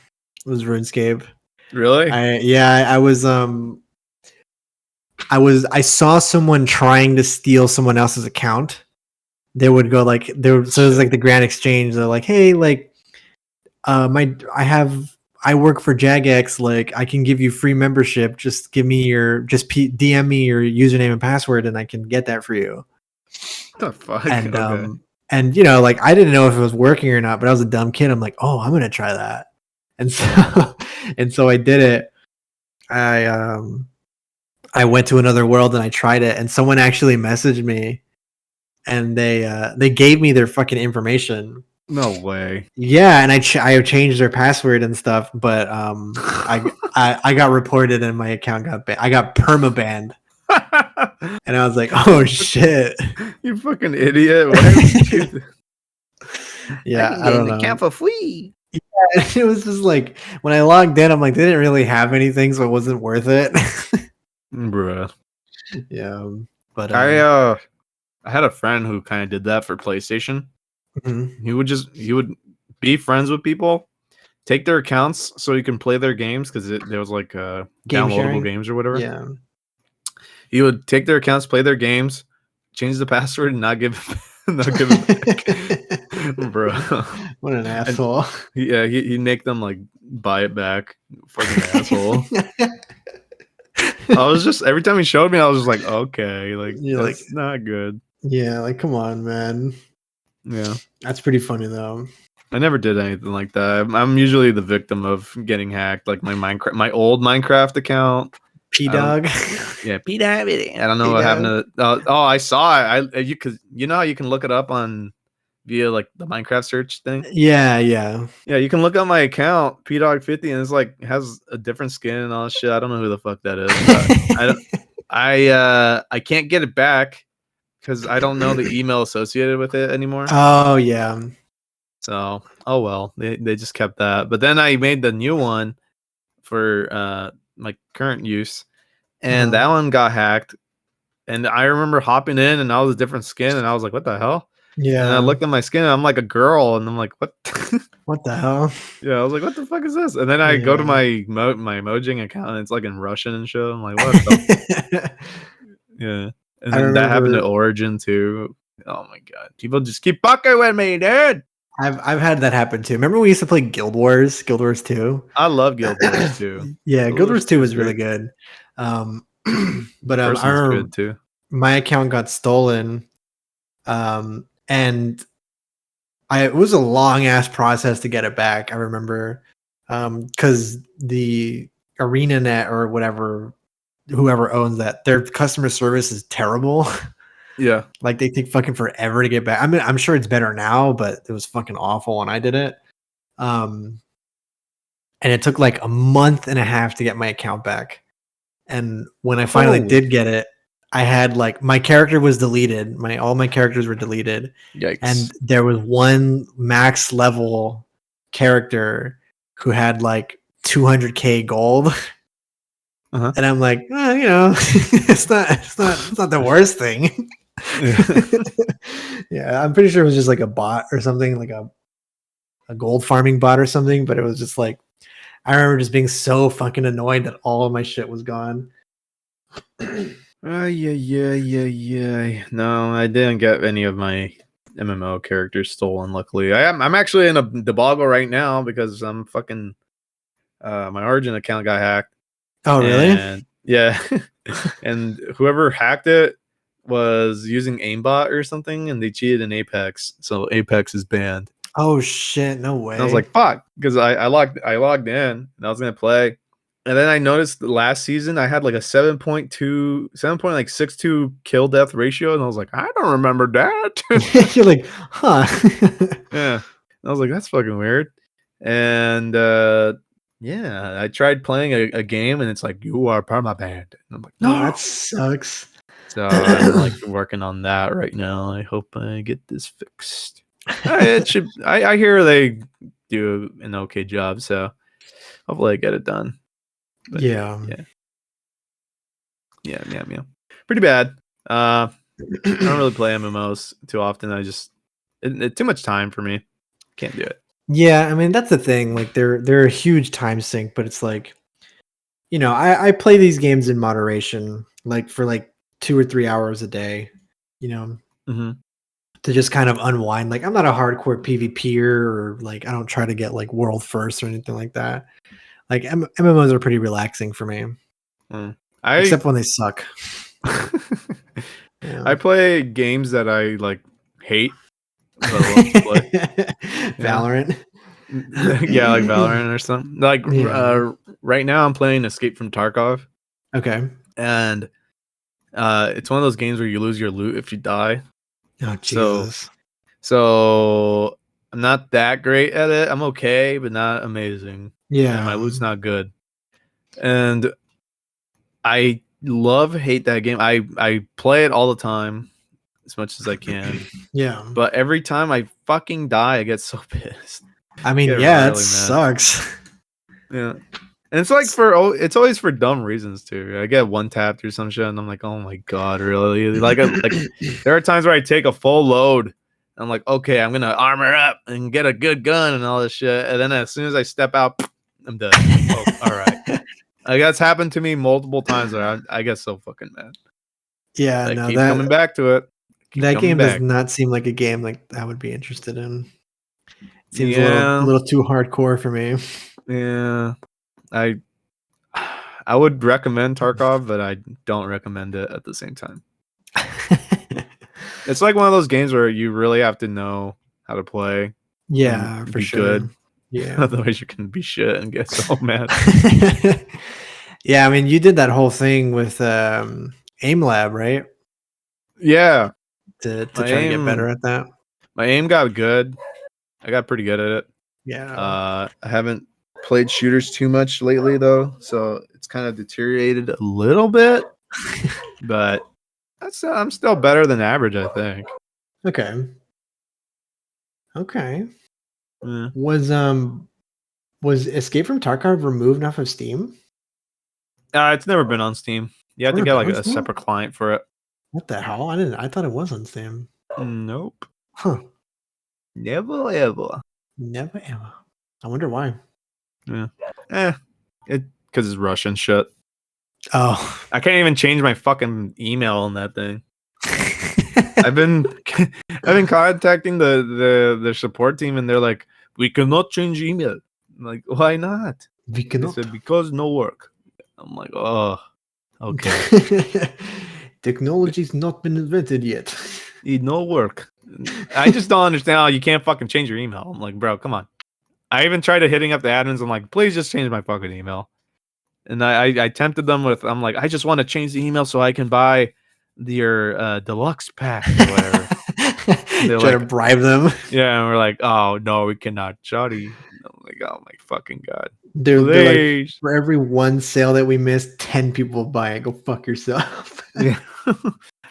Was RuneScape. Really? I saw someone trying to steal someone else's account. They would go like so it was like the Grand Exchange. They're like, "Hey, like I work for Jagex, like I can give you free membership. Just give me DM me your username and password and I can get that for you." What the fuck? And okay. And like I didn't know if it was working or not, but I was a dumb kid. I'm like, "Oh, I'm gonna try that," and so I did it. I went to another world and I tried it, and someone actually messaged me, and they gave me their fucking information. No way. Yeah, and I changed their password and stuff, but I got reported and my account got banned. I got perma banned. And I was like, "Oh shit, you fucking idiot!" Yeah, I don't know. Camp for free. Yeah, it was just like when I logged in, I'm like, they didn't really have anything, so it wasn't worth it. Bruh. Yeah, but I had a friend who kind of did that for PlayStation. Mm-hmm. He would be friends with people, take their accounts so you can play their games because there was like downloadable games or whatever. Yeah. He would take their accounts, play their games, change the password, and not give it back. Bro. What an asshole. And, he'd make them like buy it back. Fucking asshole. I was just every time he showed me, I was just like, okay, like you're that's like not good. Yeah, like come on, man. Yeah. That's pretty funny though. I never did anything like that. I'm usually the victim of getting hacked. Like my old Minecraft account. P Dog. Yeah, P Dog. I don't know what happened to. I saw it. Because you know how you can look it up on via like the Minecraft search thing. Yeah. Yeah, you can look up my account, PDog50, and it's like has a different skin and all that shit. I don't know who the fuck that is. But I can't get it back because I don't know the email associated with it anymore. Oh yeah. So well, they just kept that. But then I made the new one for my current use, and that one got hacked. And I remember hopping in, and I was a different skin, and I was like, "What the hell?" Yeah. And I looked at my skin, and I'm like a girl, and I'm like, "What?" What the hell? Yeah, I was like, "What the fuck is this?" And then I go to my Mojang account, and it's like in Russian and shit. I'm like, "What?" Yeah, and then that happened to Origin too. Oh my god, people just keep fucking with me, dude. I've had that happen too. Remember we used to play Guild Wars 2? I love Guild Wars 2. Yeah, Guild Wars 2 was really good. But I remember good too. My account got stolen, and it was a long ass process to get it back. I remember, because the ArenaNet or whatever, whoever owns that, their customer service is terrible. Yeah, like they take fucking forever to get back. I mean, I'm sure it's better now, but it was fucking awful when I did it. And it took like a month and a half to get my account back. And when I finally did get it, I had like my character was deleted. All my characters were deleted. Yikes. And there was one max level character who had like 200k gold. Uh-huh. And I'm like, it's not the worst thing. Yeah, I'm pretty sure it was just like a bot or something, like a gold farming bot or something. But it was just like, I remember just being so fucking annoyed that all of my shit was gone. Yeah. No, I didn't get any of my MMO characters stolen. Luckily, I'm actually in a debacle right now because I'm fucking my Origin account got hacked. Oh really? And, yeah, and whoever hacked it was using aimbot or something, and they cheated in Apex, so Apex is banned. Oh shit! No way. And I was like, "Fuck," because I logged in and I was gonna play, and then I noticed the last season I had like a 7.62 kill death ratio, and I was like, "I don't remember that." You're like, huh? Yeah, I was like, "That's fucking weird," and yeah, I tried playing a game, and it's like, "You are permabanned," and I'm like, "No, that sucks." So I'm like working on that right now. I hope I get this fixed. It should. I hear they do an okay job, so hopefully I get it done. But yeah. Pretty bad. I don't really play MMOs too often. It's too much time for me. Can't do it. Yeah, I mean that's the thing. Like they're a huge time sink, but it's like, I play these games in moderation, like for like 2 or 3 hours a day. Mm-hmm. To just kind of unwind. Like I'm not a hardcore PvPer, or like I don't try to get like world first or anything like that. Like MMOs are pretty relaxing for me, except when they suck. Yeah. I play games that I like hate. But I love to play. Valorant. Yeah, like Valorant or something. Like right now, I'm playing Escape from Tarkov. Okay. And it's one of those games where you lose your loot if you die. Oh Jesus! So I'm not that great at it. I'm okay, but not amazing. Yeah, and my loot's not good. And I hate that game. I play it all the time, as much as I can. Yeah, but every time I fucking die, I get so pissed. I mean, yeah, really, it sucks. Yeah. And it's like it's always for dumb reasons too. I get one tapped or some shit, and I'm like, oh my god, really? Like there are times where I take a full load. And I'm like, okay, I'm gonna armor up and get a good gun and all this shit. And then as soon as I step out, I'm done. Oh, all right. Like that's happened to me multiple times. Where I get so fucking mad. Yeah, keep coming back to it. That game does not seem like a game like I would be interested in. It seems a little too hardcore for me. Yeah. I would recommend Tarkov, but I don't recommend it at the same time. It's like one of those games where you really have to know how to play. Yeah, and for be sure. good. Yeah. Otherwise, you can be shit and get so mad. Yeah, I mean, you did that whole thing with Aim Lab, right? Yeah, To my try to get better at that. aim got good. I got pretty good at it. Yeah. I haven't played shooters too much lately though, so it's kind of deteriorated a little bit. But I'm still better than average, I think. Okay. Yeah. Was Escape from Tarkov removed off of Steam? It's never been on Steam. You have to get like a separate client for it. What the hell? I thought it was on Steam. Nope. Huh. Never ever. Never ever. I wonder why. Yeah. Because it's Russian shit. Oh. I can't even change my fucking email on that thing. I've been contacting the support team and they're like, we cannot change email. I'm like, why not? We cannot. They said, because no work. I'm like, oh, okay. Technology's not been invented yet. Need no work. I just don't understand how you can't fucking change your email. I'm like, bro, come on. I even tried to hitting up the admins. I'm like, please just change my fucking email. And I tempted them with, I'm like, I just want to change the email so I can buy your deluxe pack or whatever. Try to bribe them. Yeah, and we're like, oh no, we cannot, Jody. I'm like, oh my fucking god. They're like, for every one sale that we miss, 10 people buy it. Go fuck yourself. Yeah.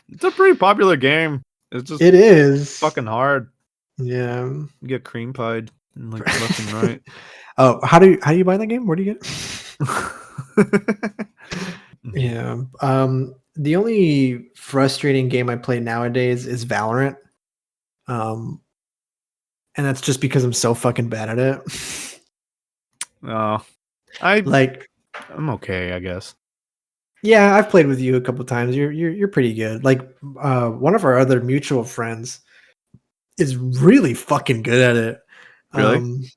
It's a pretty popular game. It is fucking hard. Yeah. You get cream pied and like left and right. Oh, how do you buy that game? Where do you get it? Yeah. The only frustrating game I play nowadays is Valorant. And that's just because I'm so fucking bad at it. Oh, I'm okay, I guess. Yeah, I've played with you a couple times. You're pretty good. Like one of our other mutual friends is really fucking good at it. Really?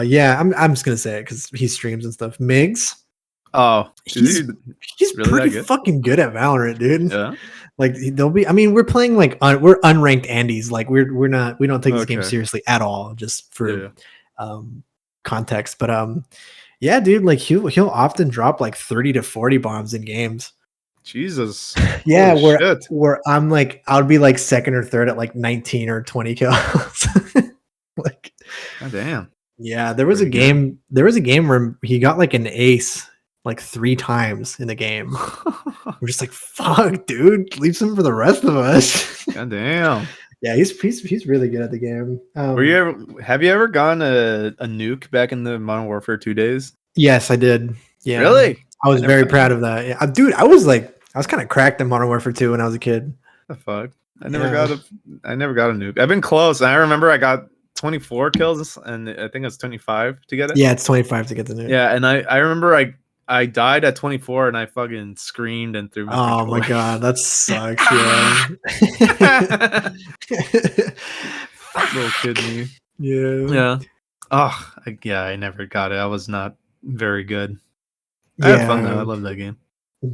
Yeah, I'm just gonna say it because he streams and stuff. Migs. Oh, he's really pretty fucking good at Valorant, dude. Yeah. Like they'll be. I mean, we're playing like we're unranked Andes. Like we don't take this game seriously at all. Just for context, but yeah, dude. Like he'll often drop like 30 to 40 bombs in games. Jesus. Yeah, where I'm like, I would be like second or third at like 19 or 20 kills. Like, god damn. Yeah, there was a game where he got like an ace like 3 times in the game. We're just like, fuck, dude, leave some for the rest of us. God damn. Yeah, he's really good at the game. Have you ever gotten a nuke back in the Modern Warfare 2 days? Yes, I did. Yeah. Really? I was very proud of that. Yeah. Dude, I was kind of cracked in Modern Warfare 2 when I was a kid. The fuck? I never got a nuke. I've been close. I remember I got 24 kills and I think it's 25 to get it. Yeah, it's 25 to get the nuke. Yeah, and I remember I died at 24 and I fucking screamed and threw my controller. My god, that sucks. Yeah. Little kid me. Yeah. Oh, I never got it. I was not very good. I had fun though. I love that game.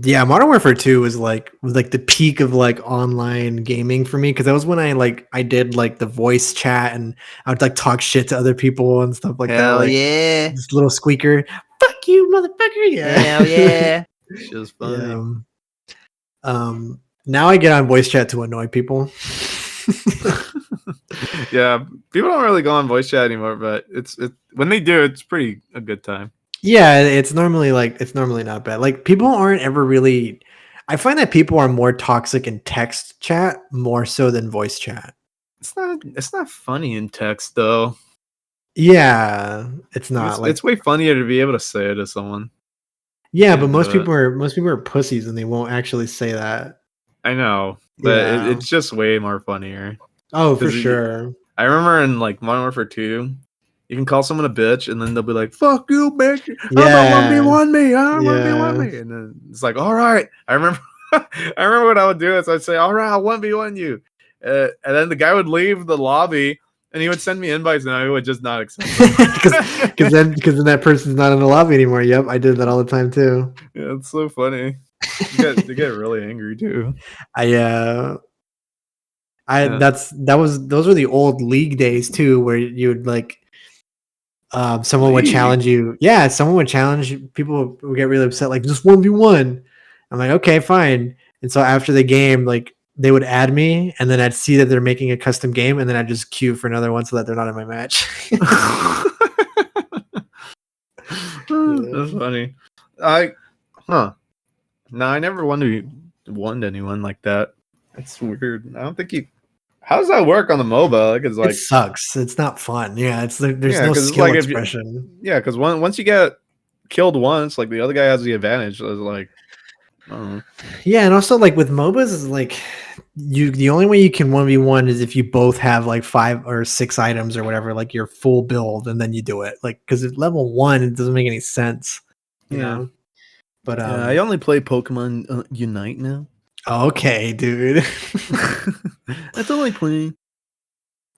Yeah, Modern Warfare 2 was like the peak of like online gaming for me because that was when I did like the voice chat and I would like talk shit to other people and stuff like that. Like, yeah, this little squeaker, fuck you, motherfucker! Yeah, hell yeah, it was funny. Now I get on voice chat to annoy people. Yeah, people don't really go on voice chat anymore, but it's when they do, it's pretty a good time. Yeah, it's normally not bad. Like people aren't ever really. I find that people are more toxic in text chat more so than voice chat. It's not funny in text though. Yeah, it's not. It's way funnier to be able to say it to someone. Yeah, but most people are pussies and they won't actually say that. I know, but it's just way more funnier. Oh, for sure. I remember in like Modern Warfare 2. You can call someone a bitch, and then they'll be like, "Fuck you, bitch! I'm a 1v1 me. I'm a 1v1 me." And then it's like, "All right." I remember what I would do is I'd say, "All right, I'll 1v1 you," and then the guy would leave the lobby, and he would send me invites, and I would just not accept them because then that person's not in the lobby anymore. Yep, I did that all the time too. Yeah, it's so funny. They get really angry too. Those were the old League days too, where you would like someone would challenge you. Yeah, someone would challenge you. People would get really upset, like just 1v1. I'm like, okay, fine. And so after the game, like they would add me, and then I'd see that they're making a custom game, and then I'd just queue for another one so that they're not in my match. That's funny. No, I never won anyone like that. It's weird. I don't think you. How does that work on the MOBA? Like, it's like it sucks. It's not fun. Yeah, there's no skill like expression. Because once you get killed once, like the other guy has the advantage. It's like, I don't know. Yeah, and also like with MOBAs, is like the only way you can 1v1 is if you both have like 5 or 6 items or whatever, like your full build, and then you do it. Like because at level 1, it doesn't make any sense. You know. But I only play Pokemon Unite now. Okay, dude. That's all I play.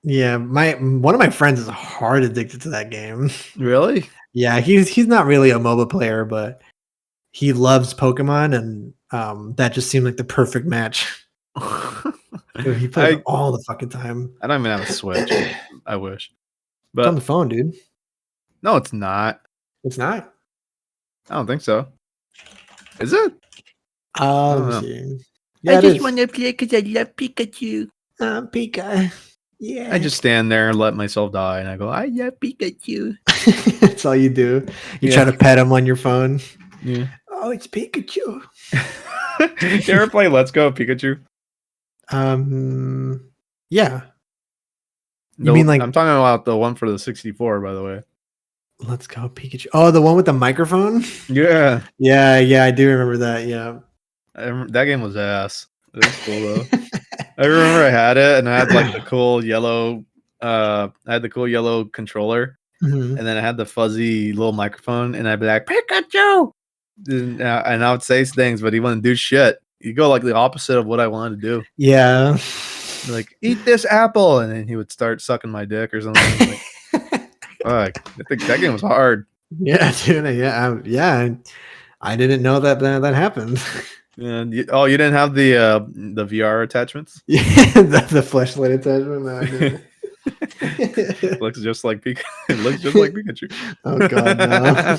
Yeah, one of my friends is hard addicted to that game. Really? Yeah, he's not really a MOBA player, but he loves Pokemon, and that just seemed like the perfect match. Dude, he plays all the fucking time. I don't even have a Switch. I wish. But it's on the phone, dude. No, it's not. It's not? I don't think so. Is it? Let me see. Yeah, I just want to play because I love Pikachu. Pika. Yeah. I just stand there and let myself die, and I go, I love Pikachu. That's all you do. You try to pet him on your phone. Yeah. Oh, it's Pikachu. You ever play Let's Go Pikachu? Yeah. You mean like I'm talking about the one for the 64, by the way. Let's Go Pikachu. Oh, the one with the microphone? Yeah. Yeah, I do remember that. Yeah. That game was ass. It was cool though. I remember I had it, and I had like the cool yellow. I had the cool yellow controller, and then I had the fuzzy little microphone, and I'd be like Pikachu, and I would say things, but he wouldn't do shit. You go like the opposite of what I wanted to do. Yeah. Like eat this apple, and then he would start sucking my dick or something. Like, I think that game was hard. Yeah, dude. Yeah. I didn't know that happened. And you didn't have the VR attachments? Yeah, the flashlight attachment. No, I didn't. It looks just like Pikachu. It looks just like Pikachu. Oh god, no.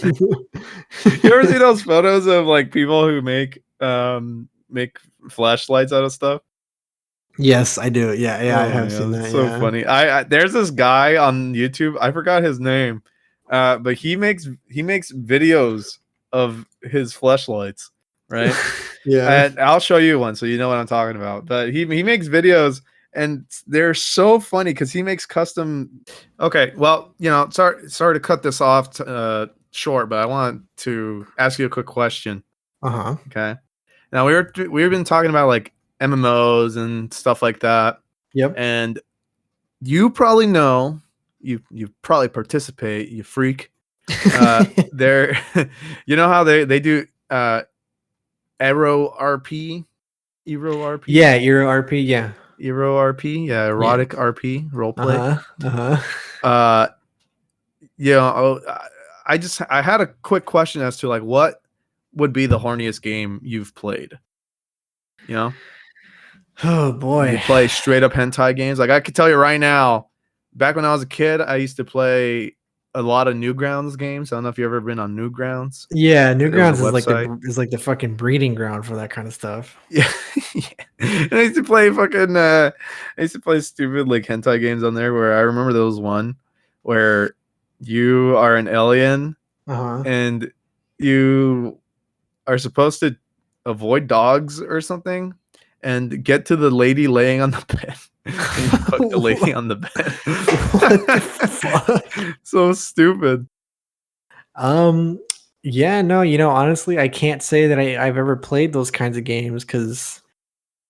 You ever see those photos of like people who make flashlights out of stuff? Yes, I do. Yeah, I have seen that. So funny. I there's this guy on YouTube. I forgot his name, but he makes videos of his flashlights. Right. Yeah. And I'll show you one so you know what I'm talking about. But he makes videos, and they're so funny because he makes custom. Okay, well, sorry to cut this off short, but I want to ask you a quick question. Okay. Now we've been talking about like MMOs and stuff like that. Yep. And you probably know, you probably participate, you freak. They're you know how they do Euro RP. Yeah, Euro RP. Yeah, Euro RP. Yeah, erotic RP roleplay. I had a quick question as to like what would be the horniest game you've played. You know? Oh boy, you play straight up hentai games. Like I could tell you right now, back when I was a kid, I used to play a lot of Newgrounds games. I don't know if you've ever been on Newgrounds. Yeah, Newgrounds is like the fucking breeding ground for that kind of stuff. Yeah. And I used to play stupid like hentai games on there where I remember there was one where you are an alien and you are supposed to avoid dogs or something and get to the lady laying on the bed. And you put the lady on the bed. What the fuck? So stupid. Yeah, no, honestly, I can't say that I've ever played those kinds of games because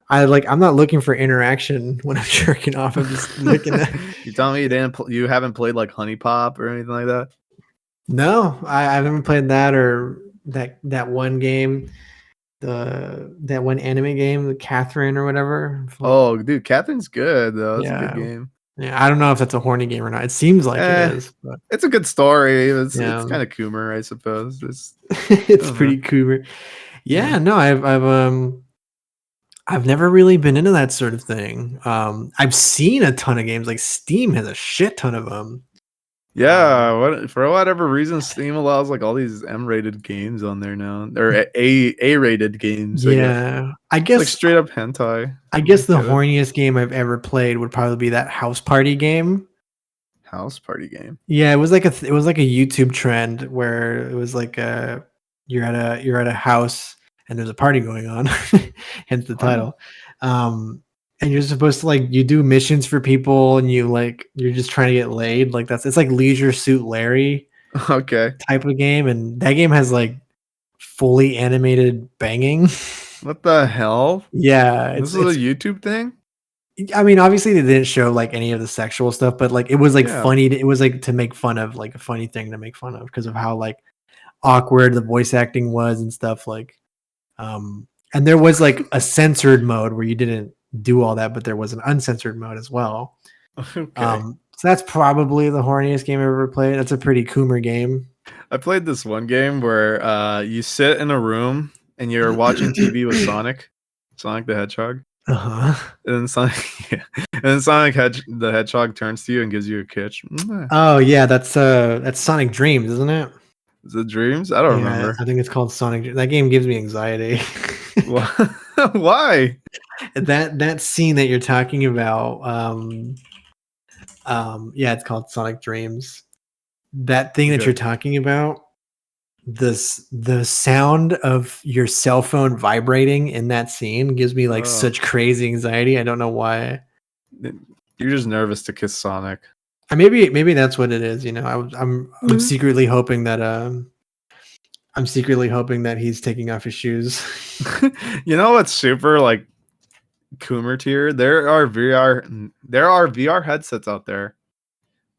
I'm not looking for interaction when I'm jerking off. I'm just looking at. You telling me you haven't played like Honey Pop or anything like that? No, I haven't played that or that one game. That one anime game, the Catherine or whatever. Oh, dude, Catherine's good though. It's a good game. Yeah, I don't know if that's a horny game or not. It seems like it is. But it's a good story. It's kind of Coomer, I suppose. It's pretty Coomer. Yeah, no, I've I've never really been into that sort of thing. I've seen a ton of games. Like Steam has a shit ton of them. Yeah, for whatever reason, Steam allows like all these M-rated games on there now, or A-rated games. Yeah, I guess like straight up hentai. I guess the horniest game I've ever played would probably be that house party game. House party game. Yeah, it was like a YouTube trend where it was like you're at a house and there's a party going on, hence the title. And you're supposed to you do missions for people and you're just trying to get laid. Like it's like Leisure Suit Larry type of game, and that game has like fully animated banging. What the hell? Yeah, this is a YouTube thing. I mean, obviously they didn't show like any of the sexual stuff, but like it was like funny. It was like to make fun of, like a funny thing to make fun of because of how like awkward the voice acting was and stuff. And there was like a censored mode where you didn't do all that, but there was an uncensored mode as well. Okay. So that's probably the horniest game I've ever played. That's a pretty coomer game. I played this one game where you sit in a room and you're watching TV with Sonic the Hedgehog. Uh-huh. And then Sonic the Hedgehog turns to you and gives you a kiss. Oh yeah, that's Sonic Dreams, isn't it? Is it Dreams? I don't remember. I think it's called Sonic. That game gives me anxiety. Why? That scene that you're talking about, yeah, it's called Sonic Dreams. That thing that you're talking about, the sound of your cell phone vibrating in that scene gives me like such crazy anxiety. I don't know why. You're just nervous to kiss Sonic. Maybe that's what it is. You know, I'm secretly hoping that he's taking off his shoes. You know what's super like Coomer tier? There are VR headsets out there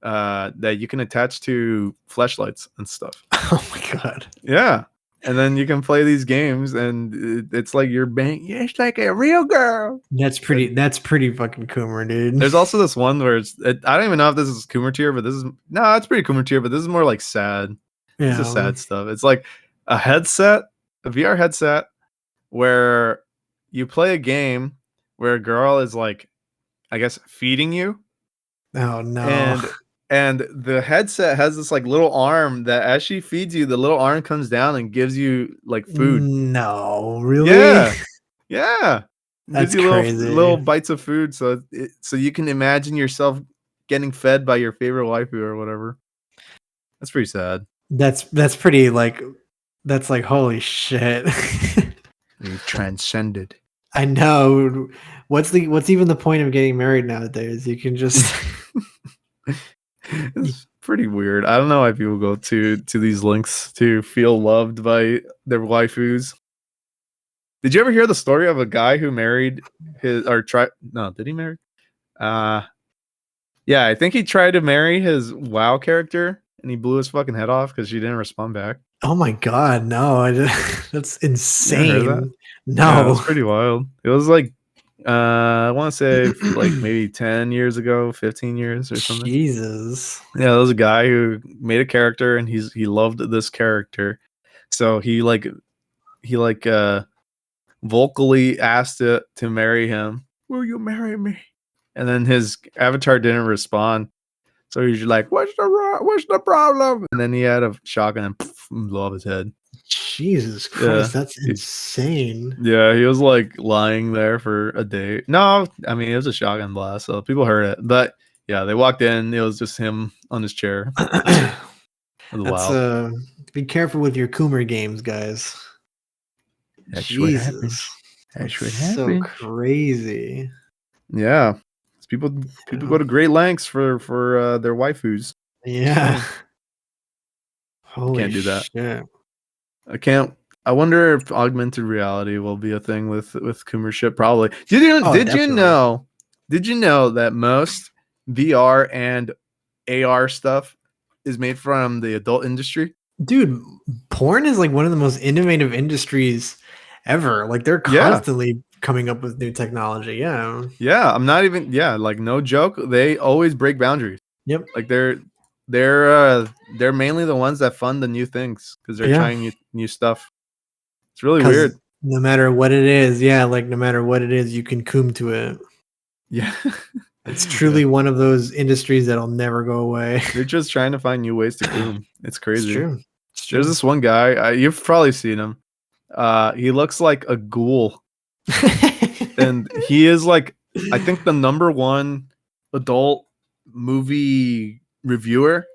that you can attach to flashlights and stuff. Oh my god! Yeah, and then you can play these games, and it's like you're it's like a real girl. That's pretty fucking Coomer, dude. There's also this one where I don't even know if this is Coomer tier, but it's pretty Coomer tier, but this is more like sad. Yeah. This is sad stuff. It's like a VR headset, where you play a game where a girl is like, I guess, feeding you. Oh no. And the headset has this like little arm that as she feeds you, the little arm comes down and gives you like food. No, really? Yeah. That's gives you crazy. Little bites of food, so you can imagine yourself getting fed by your favorite waifu or whatever. That's pretty sad. That's pretty like, that's like, holy shit. You transcended. I know. What's even the point of getting married nowadays? You can just. It's pretty weird. I don't know why people go to these links to feel loved by their waifus. Did you ever hear the story of a guy who married did he marry? Yeah, I think he tried to marry his WoW character and he blew his fucking head off because she didn't respond back. Oh my god, no. That's insane. That? No. Yeah, it was pretty wild. It was like I want to say like maybe 10 years ago, 15 years or something. Jesus. Yeah, there was a guy who made a character and he loved this character. So he vocally asked it to marry him. Will you marry me? And then his avatar didn't respond. So he's like, what's the problem? And then he had a shotgun and blew off his head. Jesus Christ, that's insane. Yeah, he was like lying there for a day. No, I mean, it was a shotgun blast, so people heard it. But yeah, they walked in. It was just him on his chair. Wow. Be careful with your Coomer games, guys. That's Jesus. That's so crazy. Yeah. People go to great lengths for their waifus. Yeah. Holy Can't do that. Shit. I can't. I wonder if augmented reality will be a thing with Coomer shit. Probably. Did you know that most VR and AR stuff is made from the adult industry? Dude, porn is like one of the most innovative industries ever. Like they're constantly coming up with new technology. Yeah. Yeah. I'm not even. Yeah. Like no joke. They always break boundaries. Yep. Like they're mainly the ones that fund the new things because they're trying new stuff. It's really weird. No matter what it is, yeah, like no matter what it is, you can coom to it. Yeah. It's truly one of those industries that'll never go away. They're just trying to find new ways to coom. It's crazy. It's true. It's true. There's this one guy, you've probably seen him. He looks like a ghoul. And he is like, I think the #1 adult movie reviewer.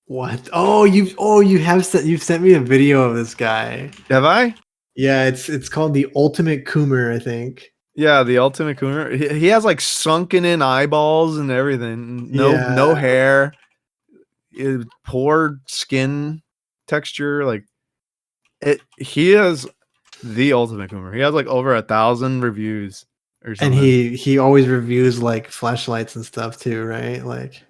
What? You've sent me a video of this guy. Have I? Yeah, it's called The Ultimate Coomer, I think. Yeah, The Ultimate Coomer. He has like sunken in eyeballs and everything. No hair. Poor skin texture. Like he is the Ultimate Coomer. He has like over 1,000 reviews or something. And he always reviews like flashlights and stuff too, right? Like,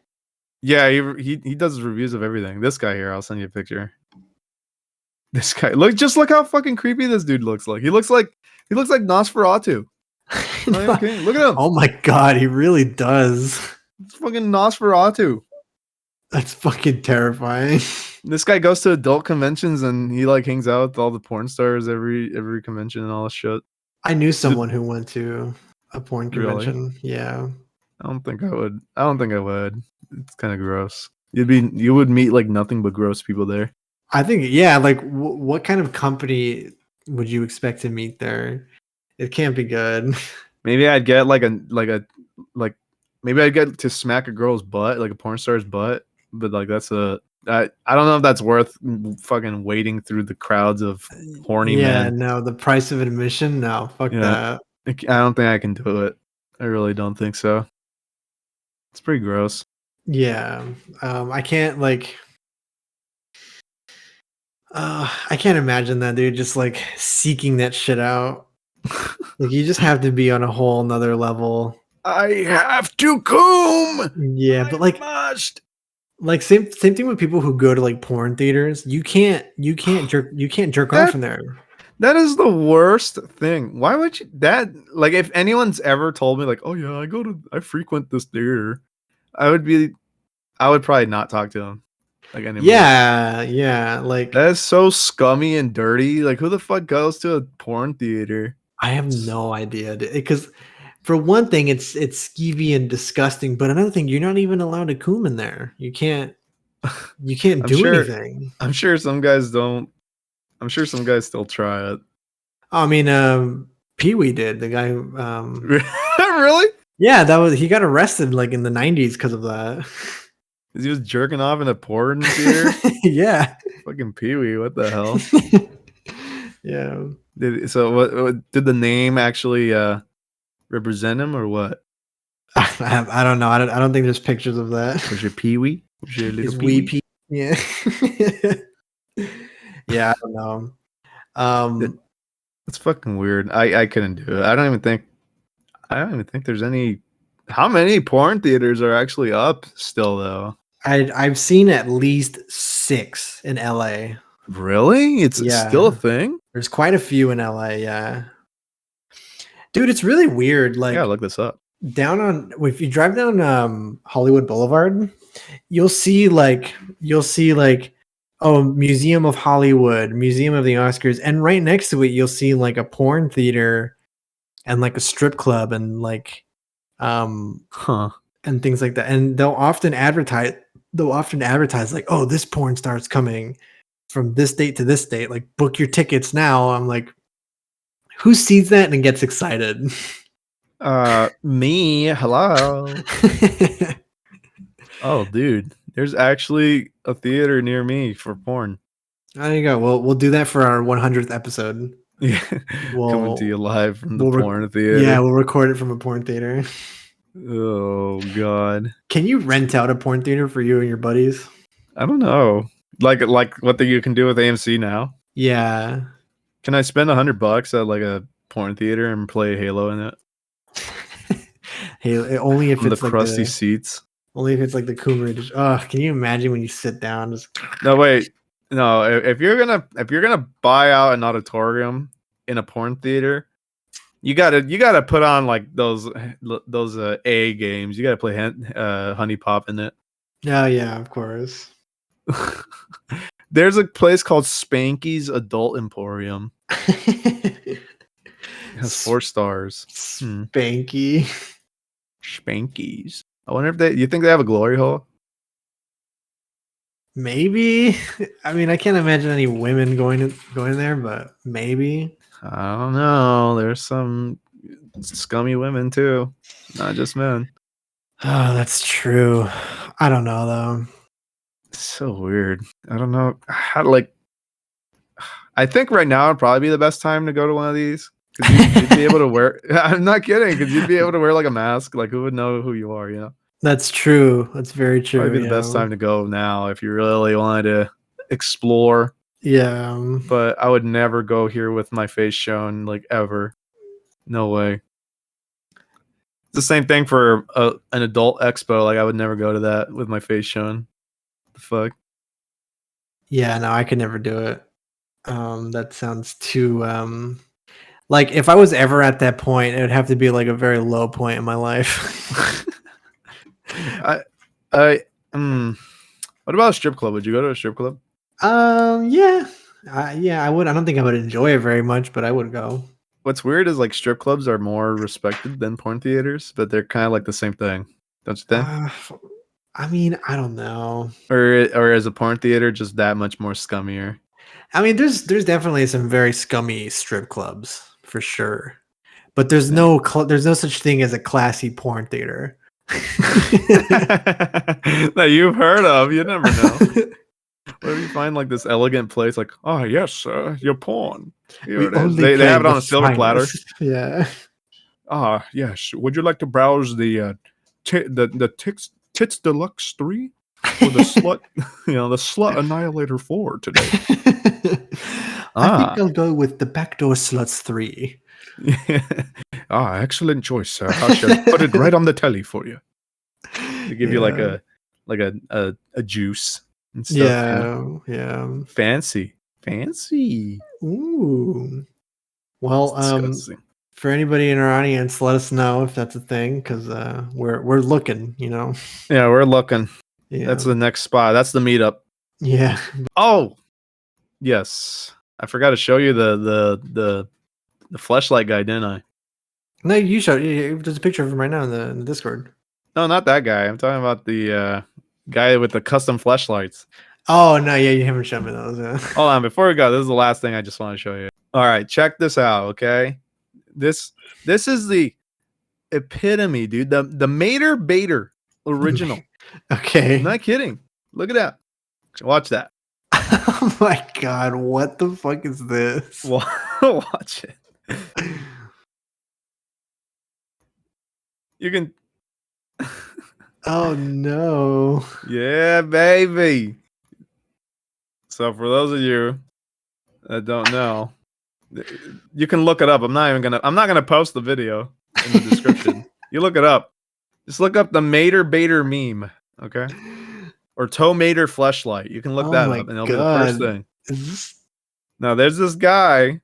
yeah, he does reviews of everything. This guy here, I'll send you a picture. This guy, look how fucking creepy this dude looks like. He looks like Nosferatu. Okay, look at him. Oh my god, he really does. It's fucking Nosferatu. That's fucking terrifying. This guy goes to adult conventions and he like hangs out with all the porn stars every convention and all this shit. I knew someone who went to a porn convention. Really? Yeah. I don't think I would. It's kind of gross. You would meet like nothing but gross people there. I think, yeah, like what kind of company would you expect to meet there? It can't be good. Maybe I'd get maybe I'd get to smack a girl's butt, like a porn star's butt, but like I don't know if that's worth fucking wading through the crowds of horny men. Yeah, no, the price of admission, no, fuck that. I don't think I can do it. I really don't think so. It's pretty gross. Yeah, I can't I can't imagine that, dude. Just like seeking that shit out. Like you just have to be on a whole nother level. I have to coom. Yeah, but like must. Like same thing with people who go to like porn theaters. You can't jerk off in there. That is the worst thing. Why would you like if anyone's ever told me like, oh yeah, I frequent this theater, I would probably not talk to them. Like anymore. Yeah. Like that is so scummy and dirty. Like who the fuck goes to a porn theater? I have no idea. Because for one thing, it's skeevy and disgusting. But another thing, you're not even allowed to coom in there. You can't do anything. I'm sure some guys don't. I'm sure some guys still try it. I mean, Pee-wee did. The guy who really? Yeah, he got arrested like in the 90s because of that. He was jerking off in a porn theater? Yeah. Fucking Pee-wee, what the hell? Yeah. What did the name actually represent him or what? I don't know. I don't think there's pictures of that. Was your Pee-wee? Was your little Pee-wee? Yeah. Yeah, I don't know. It's fucking weird. I couldn't do it. I don't even think there's any. How many porn theaters are actually up still though? I've seen at least 6 in LA. Really? It's still a thing? There's quite a few in LA, yeah. Dude, it's really weird. Like, yeah, look this up. If you drive down Hollywood Boulevard, you'll see like Museum of Hollywood, Museum of the Oscars, and right next to it you'll see like a porn theater and like a strip club and like and things like that. And they'll often advertise like, oh, this porn star's coming from this date to this date, like book your tickets now. I'm like, who sees that and gets excited? Me. Hello. Oh, dude, there's actually a theater near me for porn. There you go. We'll do that for our 100th episode. Yeah, coming to you live from the porn theater. Yeah, we'll record it from a porn theater. Oh God! Can you rent out a porn theater for you and your buddies? I don't know. Like what you can do with AMC now. Yeah. Can I spend $100 at like a porn theater and play Halo in it? Halo, only if it's the like crusty seats. Only if it's like the Coomer edition. Oh, can you imagine when you sit down? No, wait. No, if you're gonna buy out an auditorium in a porn theater, you gotta put on like those A games. You gotta play Honey Pop in it. Oh yeah, of course. There's a place called Spanky's Adult Emporium. It has 4 stars. Spanky. Spanky's. I wonder if you think they have a glory hole? Maybe. I mean, I can't imagine any women going there, but maybe. I don't know. There's some scummy women too, not just men. Oh, that's true. I don't know though. It's so weird. I don't know how I think right now would probably be the best time to go to one of these. You'd be able to wear. I'm not kidding, because you'd be able to wear like a mask. Like, who would know who you are? You know. That's true. That's very true. Probably be the best time to go now if you really wanted to explore. Yeah. But I would never go here with my face shown, like, ever. No way. It's the same thing for an adult expo. Like, I would never go to that with my face shown. The fuck. Yeah. No, I could never do it. That sounds too. Like, if I was ever at that point, it would have to be like a very low point in my life. What about a strip club? Would you go to a strip club? Yeah. I would. I don't think I would enjoy it very much, but I would go. What's weird is like strip clubs are more respected than porn theaters, but they're kind of like the same thing, don't you think? I mean, I don't know. Or is a porn theater just that much more scummier? I mean, there's definitely some very scummy strip clubs for sure, but there's no such thing as a classy porn theater that you've heard of. You never know. What if you find like this elegant place, like, oh yes, sir, your porn. Here it is. They have it on a silver platter. Yeah. Ah, yes. Would you like to browse the Tits Deluxe 3 or the Slut, the Slut Annihilator 4 today? I think I'll go with the Backdoor Sluts 3. Excellent choice, sir. I shall put it right on the telly for you. To give you like a juice and stuff. Yeah. Fancy. Ooh. Well, for anybody in our audience, let us know if that's a thing, because we're looking, Yeah, we're looking. Yeah. That's the next spot. That's the meetup. Yeah. Oh, yes. I forgot to show you the fleshlight guy, didn't I? No, you showed. There's a picture of him right now in the Discord. No, not that guy. I'm talking about the guy with the custom fleshlights. Oh no, yeah, you haven't shown me those. Yeah. Hold on, before we go, this is the last thing I just want to show you. All right, check this out, okay? This is the epitome, dude. The Mater Bader original. Okay. I'm not kidding. Look at that. Watch that. Oh my god, what the fuck is this? Watch it. You can. Oh no. Yeah, baby. So for those of you that don't know, you can look it up. I'm not gonna post the video in the description. You look it up. Just look up the Mater Bader meme, okay? Or Toe Mater fleshlight. You can look that up, and it'll be the first thing. Now there's this guy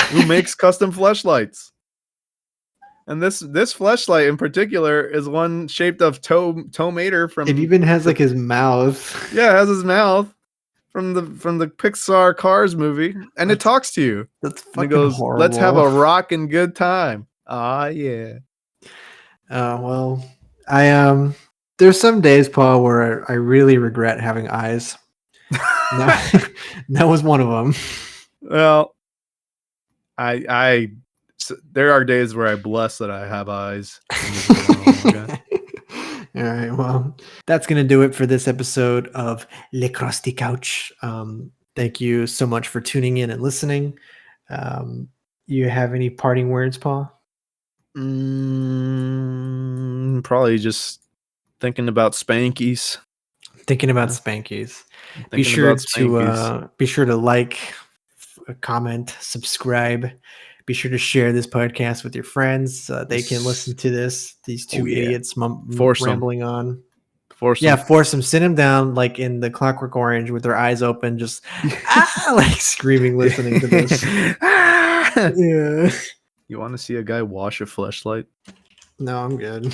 who makes custom fleshlights. And this fleshlight in particular is one shaped of Toe Mater from. It even has like his mouth. Yeah, it has his mouth from the Pixar Cars movie, and it talks to you. That's fucking horrible. Let's have a rockin' good time. Ah, yeah. Well, there's some days, Paul, where I really regret having eyes. That was one of them. Well, there are days where I bless that I have eyes. All right, well, that's going to do it for this episode of Le Crusty Couch. Thank you so much for tuning in and listening. You have any parting words, Paul? Probably just thinking about Spankies. Be sure to like, comment, subscribe. Be sure to share this podcast with your friends. They can listen to these two idiots rambling on. Force them. Sit them down like in the Clockwork Orange with their eyes open, just like screaming, listening to this. Yeah. You want to see a guy wash a fleshlight? No, I'm good.